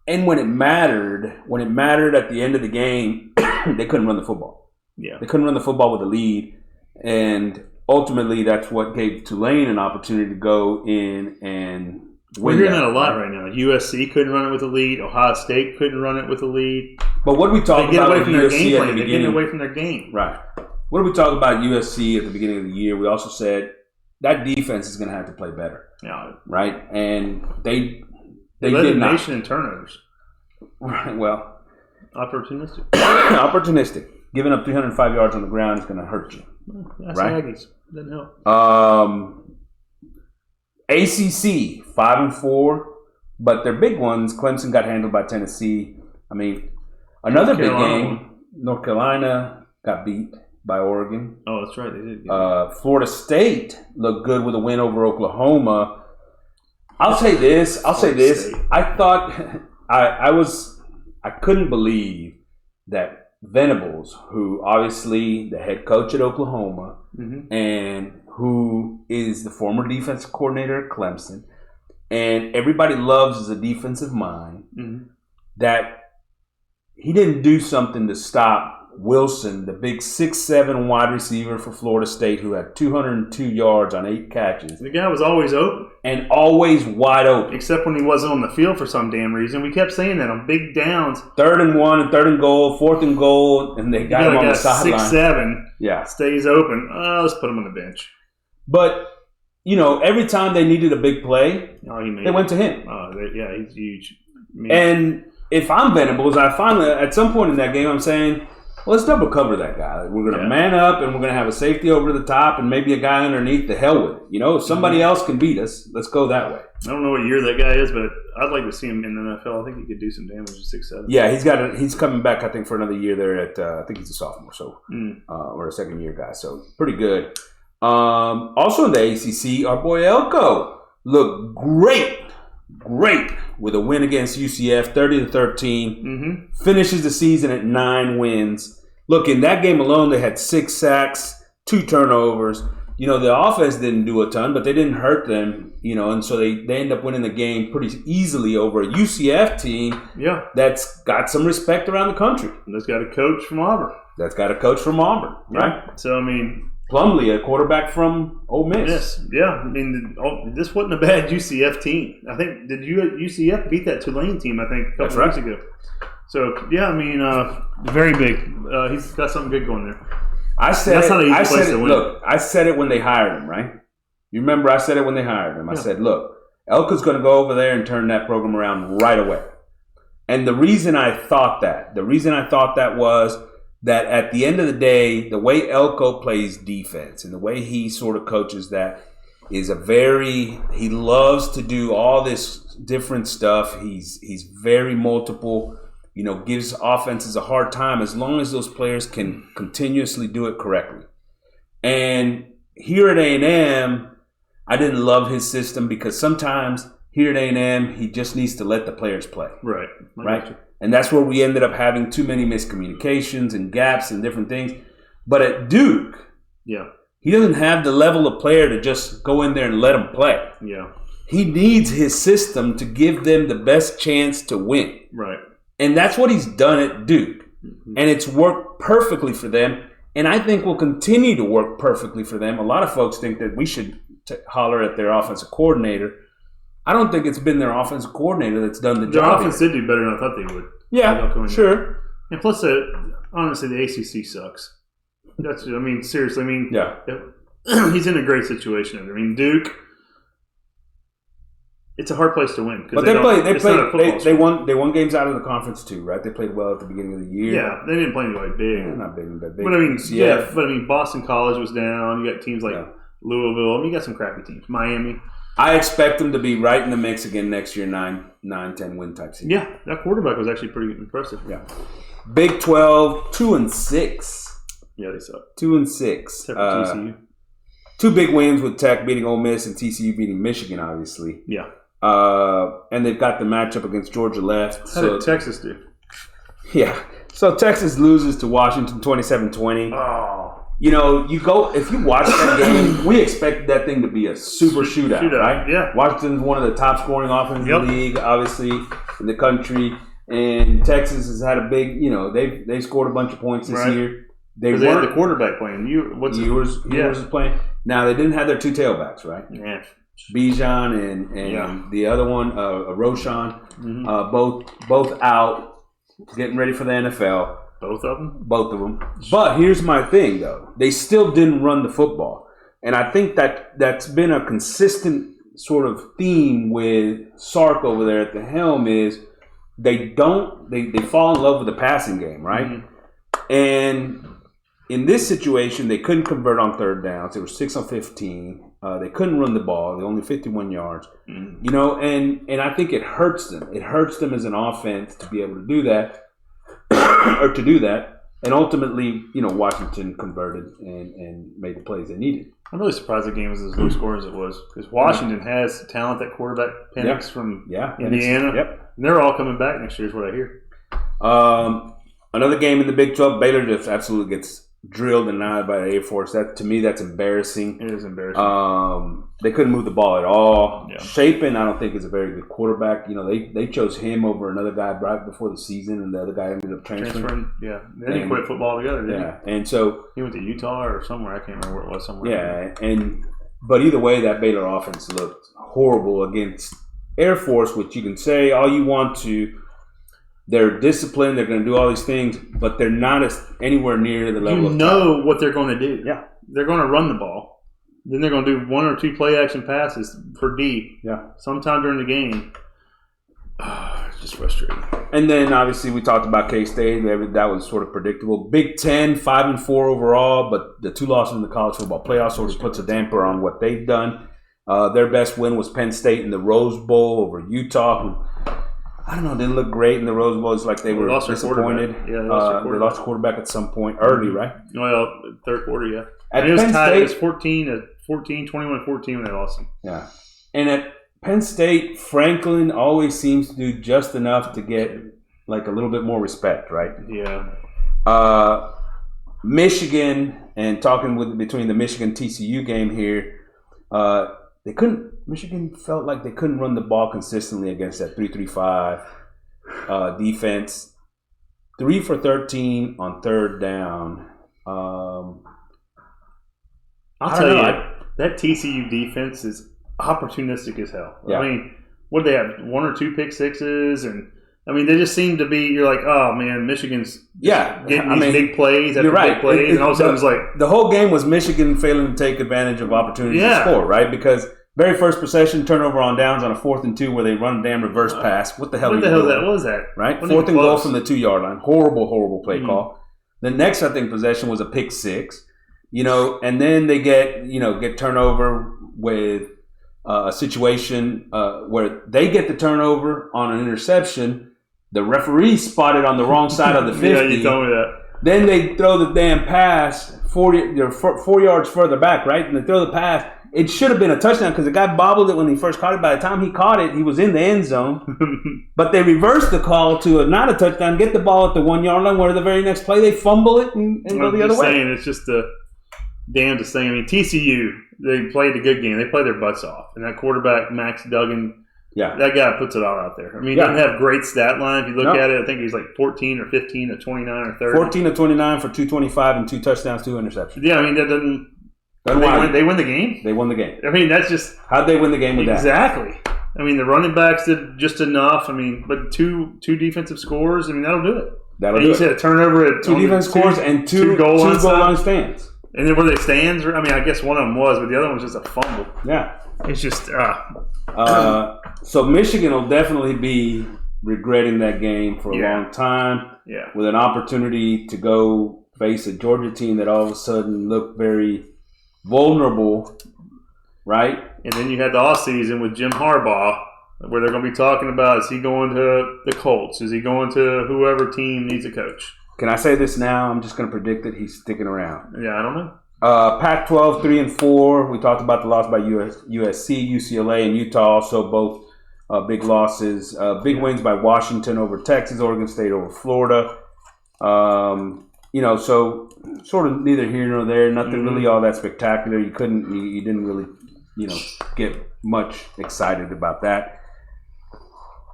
And when it mattered at the end of the game, they couldn't run the football. Yeah. They couldn't run the football with a lead. And ultimately that's what gave Tulane an opportunity to go in and win. We're hearing that a lot right now. USC couldn't run it with a lead. Ohio State couldn't run it with a lead. But what we talk about away from their USC game at plan. the They're beginning, getting away from their game. Right. What did we talk about USC at the beginning of the year? We also said that defense is going to have to play better. Yeah. Right? And they led did the not. nation in turnovers. Right. Well, opportunistic. Opportunistic. Giving up 305 yards on the ground is going to hurt you. That's right? Aggies. Doesn't help. ACC 5-4, but their big ones. Clemson got handled by Tennessee. I mean, another big game. North Carolina got beat by Oregon. Oh, that's right. They did. Florida State looked good with a win over Oklahoma. I'll say this. State. I thought I couldn't believe that Venables, who obviously the head coach at Oklahoma and who is the former defensive coordinator at Clemson, and everybody loves as a defensive mind, that he didn't do something to stop Wilson, the big 6'7" wide receiver for Florida State, who had 202 yards on 8 catches. The guy was always open. And always wide open. Except when he wasn't on the field for some damn reason. We kept saying that on big downs. 3rd and 1 and 3rd and goal, 4th and goal, and they got him on the sideline. 6'7", yeah, stays open. Let's put him on the bench. But, every time they needed a big play, they went to him. Yeah, he's huge. And if I'm Venables, I finally, at some point in that game, I'm saying, well, let's double cover that guy. We're going to man up, and we're going to have a safety over the top and maybe a guy underneath. The hell with it. If somebody else can beat us, let's go that way. I don't know what year that guy is, but I'd like to see him in the NFL. I think he could do some damage at 6'7". Yeah, he's coming back, I think, for another year there at, I think he's a sophomore, or a second-year guy. So, pretty good. Also in the ACC, our boy Elko looked great with a win against UCF, 30-13. Finishes the season at 9 wins. Look, in that game alone, they had 6 sacks, 2 turnovers. The offense didn't do a ton, but they didn't hurt them. And so they end up winning the game pretty easily over a UCF team. Yeah, that's got some respect around the country. And that's got a coach from Auburn. Right? So I mean. Plumlee, a quarterback from Ole Miss. Yes, yeah. I mean, this wasn't a bad UCF team. I think UCF beat that Tulane team, I think, a couple weeks ago. So, yeah, I mean, very big. He's got something good going there. I said it when they hired him, right? You remember I said it when they hired him. I said, look, Elka's going to go over there and turn that program around right away. And the reason I thought that was that at the end of the day, the way Elko plays defense and the way he sort of coaches that is he loves to do all this different stuff. He's very multiple, gives offenses a hard time as long as those players can continuously do it correctly. And here at A&M, I didn't love his system because sometimes here at A&M, he just needs to let the players play. Right. Right? And that's where we ended up having too many miscommunications and gaps and different things. But at Duke, he doesn't have the level of player to just go in there and let them play. Yeah. He needs his system to give them the best chance to win. Right. And that's what he's done at Duke. And it's worked perfectly for them. And I think will continue to work perfectly for them. A lot of folks think that we should holler at their offensive coordinator. I don't think it's been their offensive coordinator that's done the job. Their offense did do better than I thought they would. Yeah, sure. And plus, honestly, the ACC sucks. Seriously. I mean, yeah. He's in a great situation. I mean, Duke. It's a hard place to win. But they won games out of the conference too, right? They played well at the beginning of the year. Yeah, they didn't play anybody big. Yeah, not big, but big. But I mean, CF. Boston College was down. You got teams like Louisville. I mean, you got some crappy teams. Miami. I expect them to be right in the mix again next year, 9-10 win type season. Yeah, that quarterback was actually pretty impressive. Yeah. Big 12, 2-6. Yeah, they suck. 2-6. Except for TCU. 2 big wins with Tech beating Ole Miss and TCU beating Michigan, obviously. Yeah. And they've got the matchup against Georgia left. How did Texas do? Yeah. So Texas loses to Washington 27-20. Oh. You know, if you watch that game, we expected that thing to be a super shootout, right? Yeah. Washington's one of the top scoring offenses in the league, obviously, in the country. And Texas has had a big, they scored a bunch of points this year. They had the quarterback playing. Ewers is playing. Now, they didn't have their 2 tailbacks, right? Yeah. Bijan and the other one, Roshan, both out, getting ready for the NFL. Both of them? Both of them. But here's my thing, though. They still didn't run the football. And I think that's been a consistent sort of theme with Sark over there at the helm is they fall in love with the passing game, right? Mm-hmm. And in this situation, they couldn't convert on third downs. They were 6 on 15. They couldn't run the ball. They only 51 yards. Mm-hmm. And I think it hurts them. It hurts them as an offense to be able to do that. Or to do that, and ultimately, Washington converted and made the plays they needed. I'm really surprised the game was as low scoring as it was because Washington has talent at quarterback. Penix from Indiana. Yep, and they're all coming back next year, is what I hear. Another game in the Big 12, Baylor just absolutely gets drilled and annihilated by the Air Force. To me, that's embarrassing. It is embarrassing. They couldn't move the ball at all. Yeah. Chapin, I don't think, is a very good quarterback. They chose him over another guy right before the season, and the other guy ended up transferring. Yeah, they didn't quit football together. Did he? And so he went to Utah or somewhere. I can't remember where it was. Somewhere. Yeah, but either way, that Baylor offense looked horrible against Air Force, which you can say all you want to. They're disciplined. They're going to do all these things, but they're not anywhere near the level. You know what they're going to do. Yeah, they're going to run the ball. Then they're going to do 1 or 2 play action passes for deep. Yeah, sometime during the game. It's just frustrating. And then obviously we talked about K-State. That was sort of predictable. Big 10, 5-4 overall, but the 2 losses in the college football playoffs sort of puts a damper on what they've done. Their best win was Penn State in the Rose Bowl over Utah, who I don't know, didn't look great in the Rose Bowl. It's like they were disappointed. Yeah, they lost quarterback at some point early, right? Well, third quarter, yeah. At it was Penn tied. State, it was 21-14 when they lost them. Yeah. And at Penn State, Franklin always seems to do just enough to get like a little bit more respect, right? Yeah. Michigan, and talking between the Michigan TCU game here, Michigan felt like they couldn't run the ball consistently against that 3-3-5 defense. 3 for 13 on third down. I'll tell you, that TCU defense is opportunistic as hell. Yeah. I mean, what did they have? 1 or 2 pick sixes, and I mean, they just seem to be. You're like, oh man, Michigan's getting these big plays after big plays, and all of a sudden it's like the whole game was Michigan failing to take advantage of opportunities to score, right? Because very first possession, turnover on downs on a 4th and 2 where they run a damn reverse pass. What the hell was that? Right? 4th and goal from the 2-yard line. Horrible play call. The next, I think, possession was a pick 6. And then they get turnover with a situation where they get the turnover on an interception. The referee spotted on the wrong side of the 50. Yeah, you told me that. Then they throw the damn pass 4 yards further back, right? And they throw the pass. It should have been a touchdown because the guy bobbled it when he first caught it. By the time he caught it, he was in the end zone. But they reversed the call to not a touchdown, get the ball at the 1-yard line, where the very next play they fumble it and go the other way. It's just the damnedest thing. I mean, TCU, they played a good game. They played their butts off. And that quarterback, Max Duggan, that guy puts it all out there. I mean, he doesn't have great stat line. If you look at it, I think he's like 14 or 15 or 29 or 30. 14 or 29 for 225 and 2 touchdowns, 2 interceptions. Yeah, I mean, that doesn't... They win the game? They won the game. I mean, that's just... How'd they win the game with that? Exactly. I mean, the running backs did just enough. I mean, but two defensive scores, I mean, that'll do it. That'll And do you it. said a turnover at 2 defense scores and two goal line stands. And then were they stands? I mean, I guess one of them was, but the other one was just a fumble. Yeah. It's just so Michigan will definitely be regretting that game for a long time. Yeah. With an opportunity to go face a Georgia team that all of a sudden looked very vulnerable, right? And then you had the offseason with Jim Harbaugh, where they're going to be talking about, is he going to the Colts? Is he going to whoever team needs a coach? Can I say this now? I'm just going to predict that he's sticking around. Yeah, I don't know. Pac-12 3-4. We talked about the loss by USC, UCLA, and Utah. Also, both big losses. Big wins by Washington over Texas, Oregon State over Florida. So sort of neither here nor there. Nothing really all that spectacular. You didn't really, get much excited about that.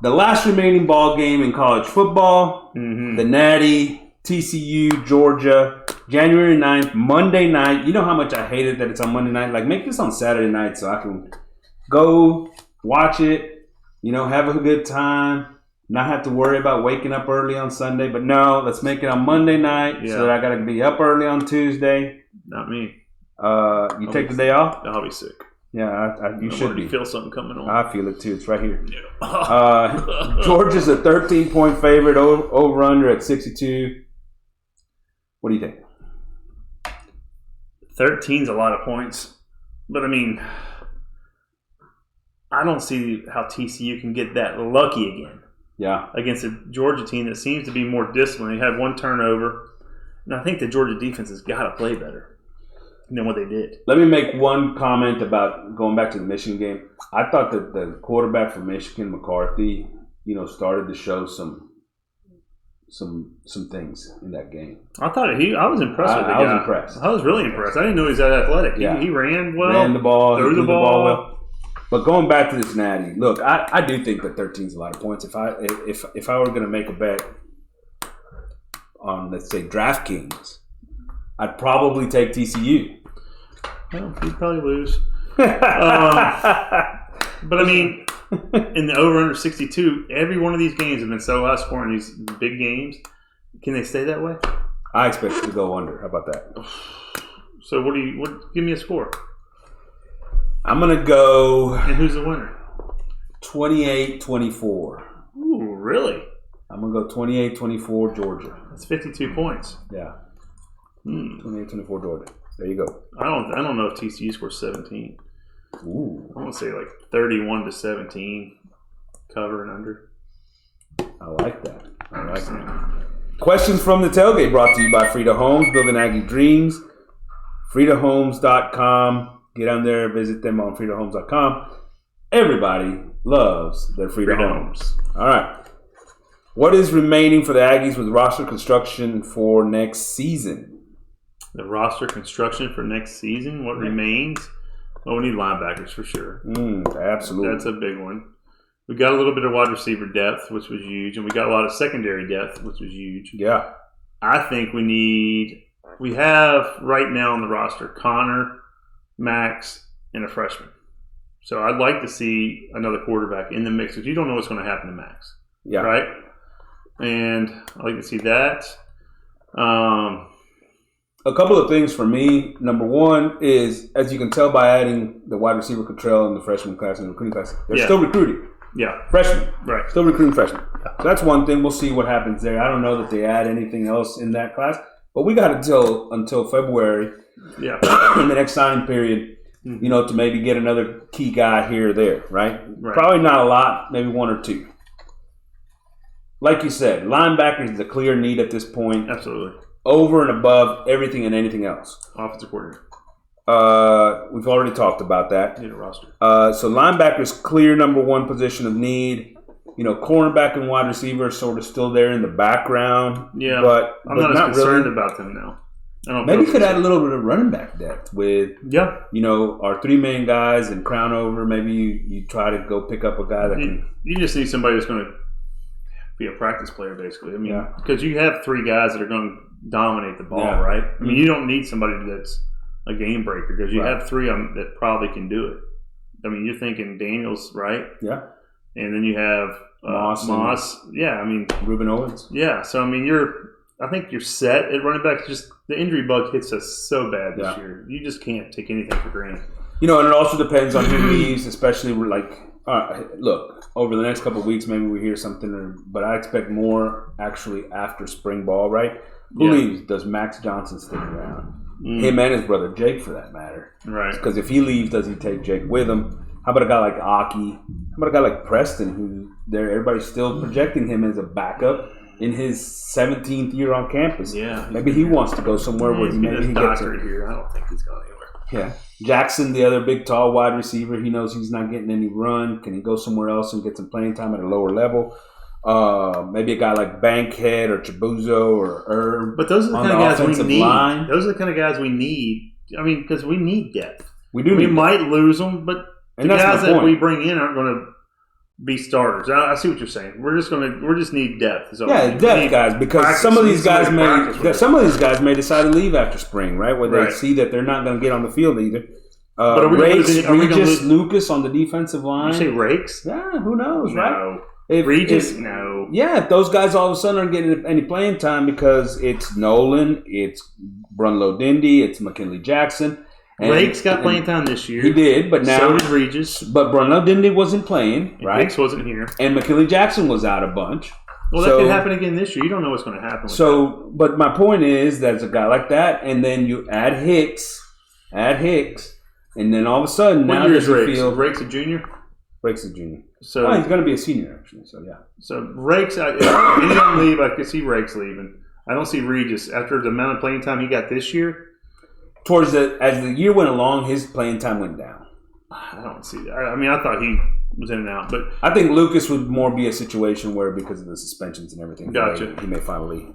The last remaining ball game in college football, the Natty. TCU, Georgia, January 9th, Monday night. You know how much I hated that it's on Monday night? Like, make this on Saturday night so I can go watch it, have a good time, not have to worry about waking up early on Sunday. But no, let's make it on Monday night so that I got to be up early on Tuesday. Not me. You take the day off? I'll be sick. Yeah, you should be. Feel something coming on. I feel it too. It's right here. Yeah. Georgia's a 13-point favorite, over-under at 62. What do you think? 13's a lot of points. But, I mean, I don't see how TCU can get that lucky again. Yeah. Against a Georgia team that seems to be more disciplined. They had one turnover. And I think the Georgia defense has got to play better than what they did. Let me make one comment about going back to the Michigan game. I thought that the quarterback for Michigan, McCarthy, started to show some things in that game. I was impressed with the guy. I was impressed. I was really impressed. I didn't know he was that athletic. Yeah. He ran well. Ran the ball. Threw the ball well. But going back to this Natty, look, I do think that 13 is a lot of points. If I were going to make a bet on, let's say, DraftKings, I'd probably take TCU. Well, he'd probably lose. But I mean, in the over-under 62, every one of these games have been so high scoring, these big games. Can they stay that way? I expect it to go under. How about that? So give me a score. I'm going to go... And who's the winner? 28-24. Ooh, really? I'm going to go 28-24 Georgia. That's 52 points. Yeah. 28-24 Georgia. There you go. I don't know if TCU scores 17. Ooh. I want to say like 31-17, cover and under. I like that. Questions from the tailgate brought to you by Frida Homes, building Aggie dreams. FridaHomes.com. Get on there, visit them on FridaHomes.com. Everybody loves their Frida Homes. All right. What is remaining for the Aggies with roster construction for next season? The roster construction for next season, what remains? Well, we need linebackers for sure. Absolutely. That's a big one. We got a little bit of wide receiver depth, which was huge, and we got a lot of secondary depth, which was huge. Yeah. I think we have right now on the roster Connor, Max, and a freshman. So I'd like to see another quarterback in the mix, because you don't know what's going to happen to Max. Yeah. Right? And I'd like to see that. A couple of things for me. Number one is, as you can tell by adding the wide receiver Cottrell in the freshman class and the recruiting class, they're still recruiting. Yeah. Freshmen. Right. Still recruiting freshmen. So that's one thing. We'll see what happens there. I don't know that they add anything else in that class, but we got until February in the next signing period, to maybe get another key guy here or there, right? Probably not a lot, maybe one or two. Like you said, linebackers is a clear need at this point. Absolutely. Over and above everything and anything else. Offensive coordinator. We've already talked about that. Need a roster. So linebackers, clear number one position of need. Cornerback and wide receiver are sort of still there in the background. Yeah, but I'm not as concerned really about them now. Maybe you could add a little bit of running back depth with, our three main guys and crown over. Maybe you try to go pick up a guy that can. You just need somebody that's going to be a practice player, basically. I mean, because you have three guys that are going to dominate the ball, right? I mean, you don't need somebody that's a game breaker, because you have three of them that probably can do it. I mean, you're thinking Daniels, right? Yeah. and then you have Moss. Yeah, I mean Ruben Owens. Yeah, so I mean I think you're set at running back. Just the injury bug hits us so bad this year. You just can't take anything for granted. And it also depends on who leaves, especially look, over the next couple of weeks, maybe we hear something, but I expect more actually after spring ball, right? Who leaves? Does Max Johnson stick around? Him and his brother Jake, for that matter. Right. Because if he leaves, does he take Jake with him? How about a guy like Aggie? How about a guy like Preston, who everybody's still projecting him as a backup in his 17th year on campus? Yeah. Maybe he wants to go somewhere where he gets it. Here. I don't think he's going anywhere. Yeah. Jackson, the other big, tall wide receiver, he knows he's not getting any run. Can he go somewhere else and get some playing time at a lower level? Maybe a guy like Bankhead or Chibuzo or Herb. But those are the kind of guys we need. Line. Those are the kind of guys we need. I mean, because we need depth. We might lose them, but the guys that we bring in aren't going to be starters. I see what you're saying. We just need depth. Depth guys, because some of these guys may decide to leave after spring, right? Where they see that they're not going to get on the field either. But Regis Lucas on the defensive line. You say Rakes? Yeah, who knows, right? Regis, no. Yeah, if those guys all of a sudden aren't getting any playing time because it's Nolan, it's Brunlow Dindy, it's McKinley Jackson. Rakes got playing time this year. He did, but now so did Regis. But Brunlow Dindy wasn't playing, right? Rakes wasn't here, and McKinley Jackson was out a bunch. Well, that could happen again this year. You don't know what's going to happen. But my point is, there's a guy like that, and then you add Hicks, and then all of a sudden now there's Rakes a junior. Rakes a junior. So he's going to be a senior actually. So yeah. So Rakes, if he don't leave, I could see Rakes leaving. I don't see Regis after the amount of playing time he got this year. As the year went along, his playing time went down. I don't see that. I mean, I thought he was in and out, but I think Lucas would more be a situation where, because of the suspensions and everything, he may finally.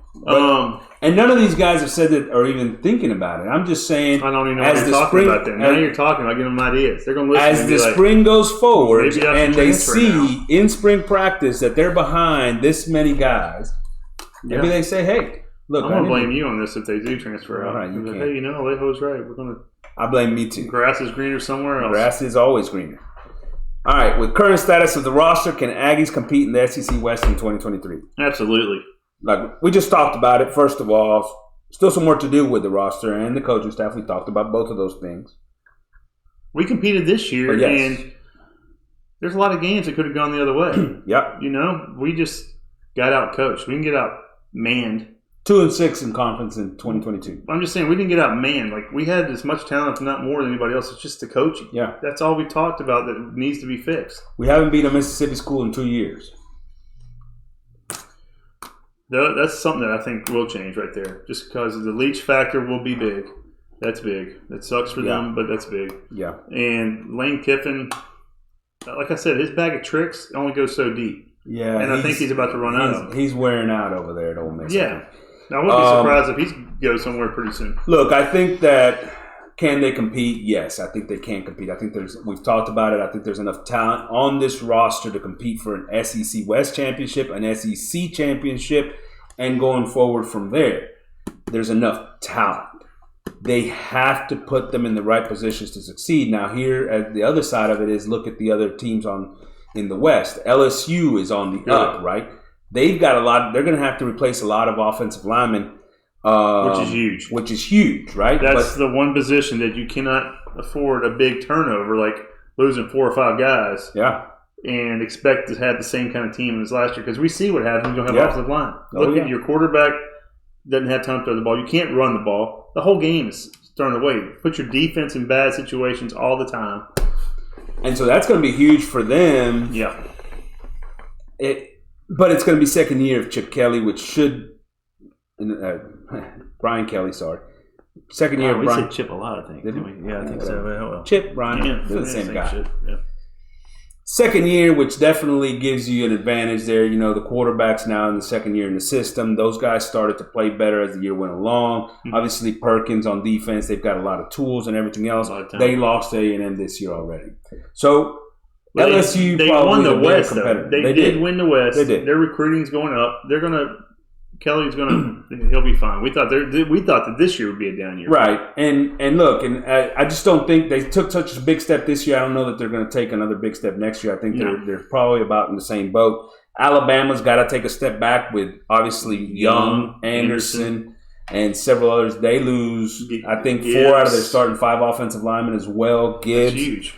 And none of these guys have said that or even thinking about it. I'm just saying. I don't even know what you're talking about. Then now you're talking. I give them ideas. They're going to listen. As the spring goes forward, and they see in spring practice that they're behind this many guys, maybe they say, "Hey, look, I'm going to blame you on this if they do transfer out." Right, hey, Alejo's right. We're going to. I blame me too. Grass is greener somewhere else. Grass is always greener. All right, with current status of the roster, can Aggies compete in the SEC West in 2023? Absolutely. Like we just talked about it. First of all, still some work to do with the roster and the coaching staff. We talked about both of those things. We competed this year, and there's a lot of games that could have gone the other way. Yep. We just got out coached. We didn't get out manned. 2-6 in conference in 2022. I'm just saying we didn't get out manned. Like we had as much talent, if not more, than anybody else. It's just the coaching. Yeah. That's all we talked about that needs to be fixed. We haven't beat a Mississippi school in 2 years. That's something that I think will change right there. Just because the leach factor will be big. That's big. That sucks for them, but that's big. Yeah. And Lane Kiffin, like I said, his bag of tricks only goes so deep. Yeah. And I think he's about to run out of them. He's wearing out over there at Ole Miss. Yeah. I wouldn't be surprised if he goes somewhere pretty soon. Look, I think that can they compete? Yes, I think they can compete. I think we've talked about it. I think there's enough talent on this roster to compete for an SEC West championship, an SEC championship, and going forward from there. There's enough talent. They have to put them in the right positions to succeed. Now, here at the other side of it is look at the other teams in the West. LSU is on the up, right? They've got a lot. They're going to have to replace a lot of offensive linemen, which is huge. Right? That's the one position that you cannot afford a big turnover, like losing 4 or 5 guys. Yeah. And expect to have the same kind of team as last year, because we see what happens when you don't have offensive line. Look at your quarterback doesn't have time to throw the ball. You can't run the ball. The whole game is thrown away. Put your defense in bad situations all the time. And so that's going to be huge for them. Yeah. But it's going to be second year of Chip Kelly, which should Brian Kelly. Sorry, second year of Brian. We said Chip a lot, I think. Didn't we? Yeah, I think so. Chip, Brian, they're the same guy. Yeah. Second year, which definitely gives you an advantage there. The quarterback's now in the second year in the system. Those guys started to play better as the year went along. Mm-hmm. Obviously, Perkins on defense, they've got a lot of tools and everything else. They lost to A&M this year already. So LSU they probably won the West, though. They did win the West. They did. Their recruiting's going up. They're going to Kelly's he'll be fine. We thought that this year would be a down year. Right. And look, and I just don't think they took such a big step this year. I don't know that they're going to take another big step next year. I think they're probably about in the same boat. Alabama's got to take a step back with obviously Young, Anderson, and several others. They lose, I think, 4 out of their starting 5 offensive linemen as well. Gibbs. That's huge.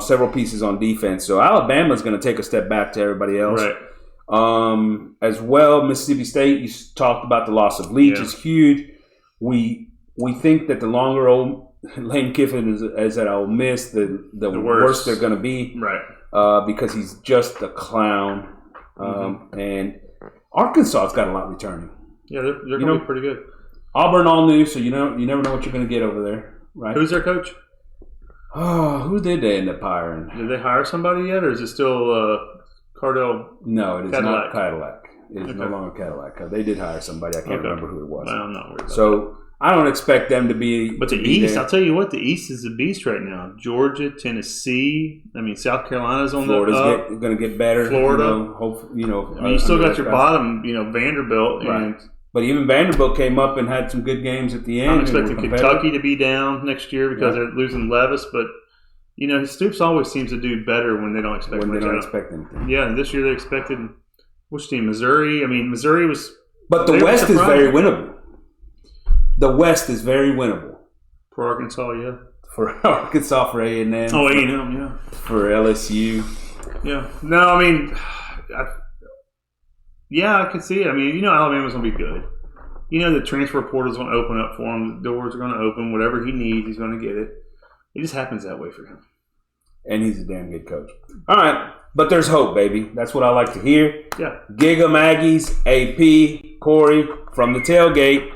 Several pieces on defense. So Alabama's going to take a step back to everybody else. Right. As well, Mississippi State, you talked about the loss of Leach is huge. We think that the longer Lane Kiffin is at Ole Miss, the worse they're going to be. Right. Because he's just a clown. And Arkansas's got a lot returning. Yeah, they're going to be pretty good. Auburn all new, so you never know what you're going to get over there. Right? Who's their coach? Oh, who did they end up hiring? Did they hire somebody yet, or is it still Cardell? No, it is Cadillac. not Cadillac. It is no longer Cadillac. They did hire somebody. I can't remember who it was. Well, I'm not worried about that. I don't expect them to be. But the East, I'll tell you what, the East is a beast right now. Georgia, Tennessee. I mean, South Carolina's on Florida's the up. going to get better. Florida. Hopefully, I mean, you still got your bottom, Vanderbilt. Right. But even Vanderbilt came up and had some good games at the end. I'm expecting Kentucky to be down next year because they're losing Levis. But, Stoops always seems to do better when they don't expect anything. Yeah, and this year they expected – which team? Missouri? I mean, Missouri was – But the West is very winnable. The West is very winnable. For Arkansas, yeah. For Arkansas, for A&M. Oh, A&M, yeah. For LSU. Yeah. No, I mean, I can see it. I mean, Alabama's going to be good. The transfer portal's going to open up for him. The doors are going to open. Whatever he needs, he's going to get it. It just happens that way for him. And he's a damn good coach. All right. But there's hope, baby. That's what I like to hear. Yeah. Gig 'em Aggies, AP, Corey, from the tailgate.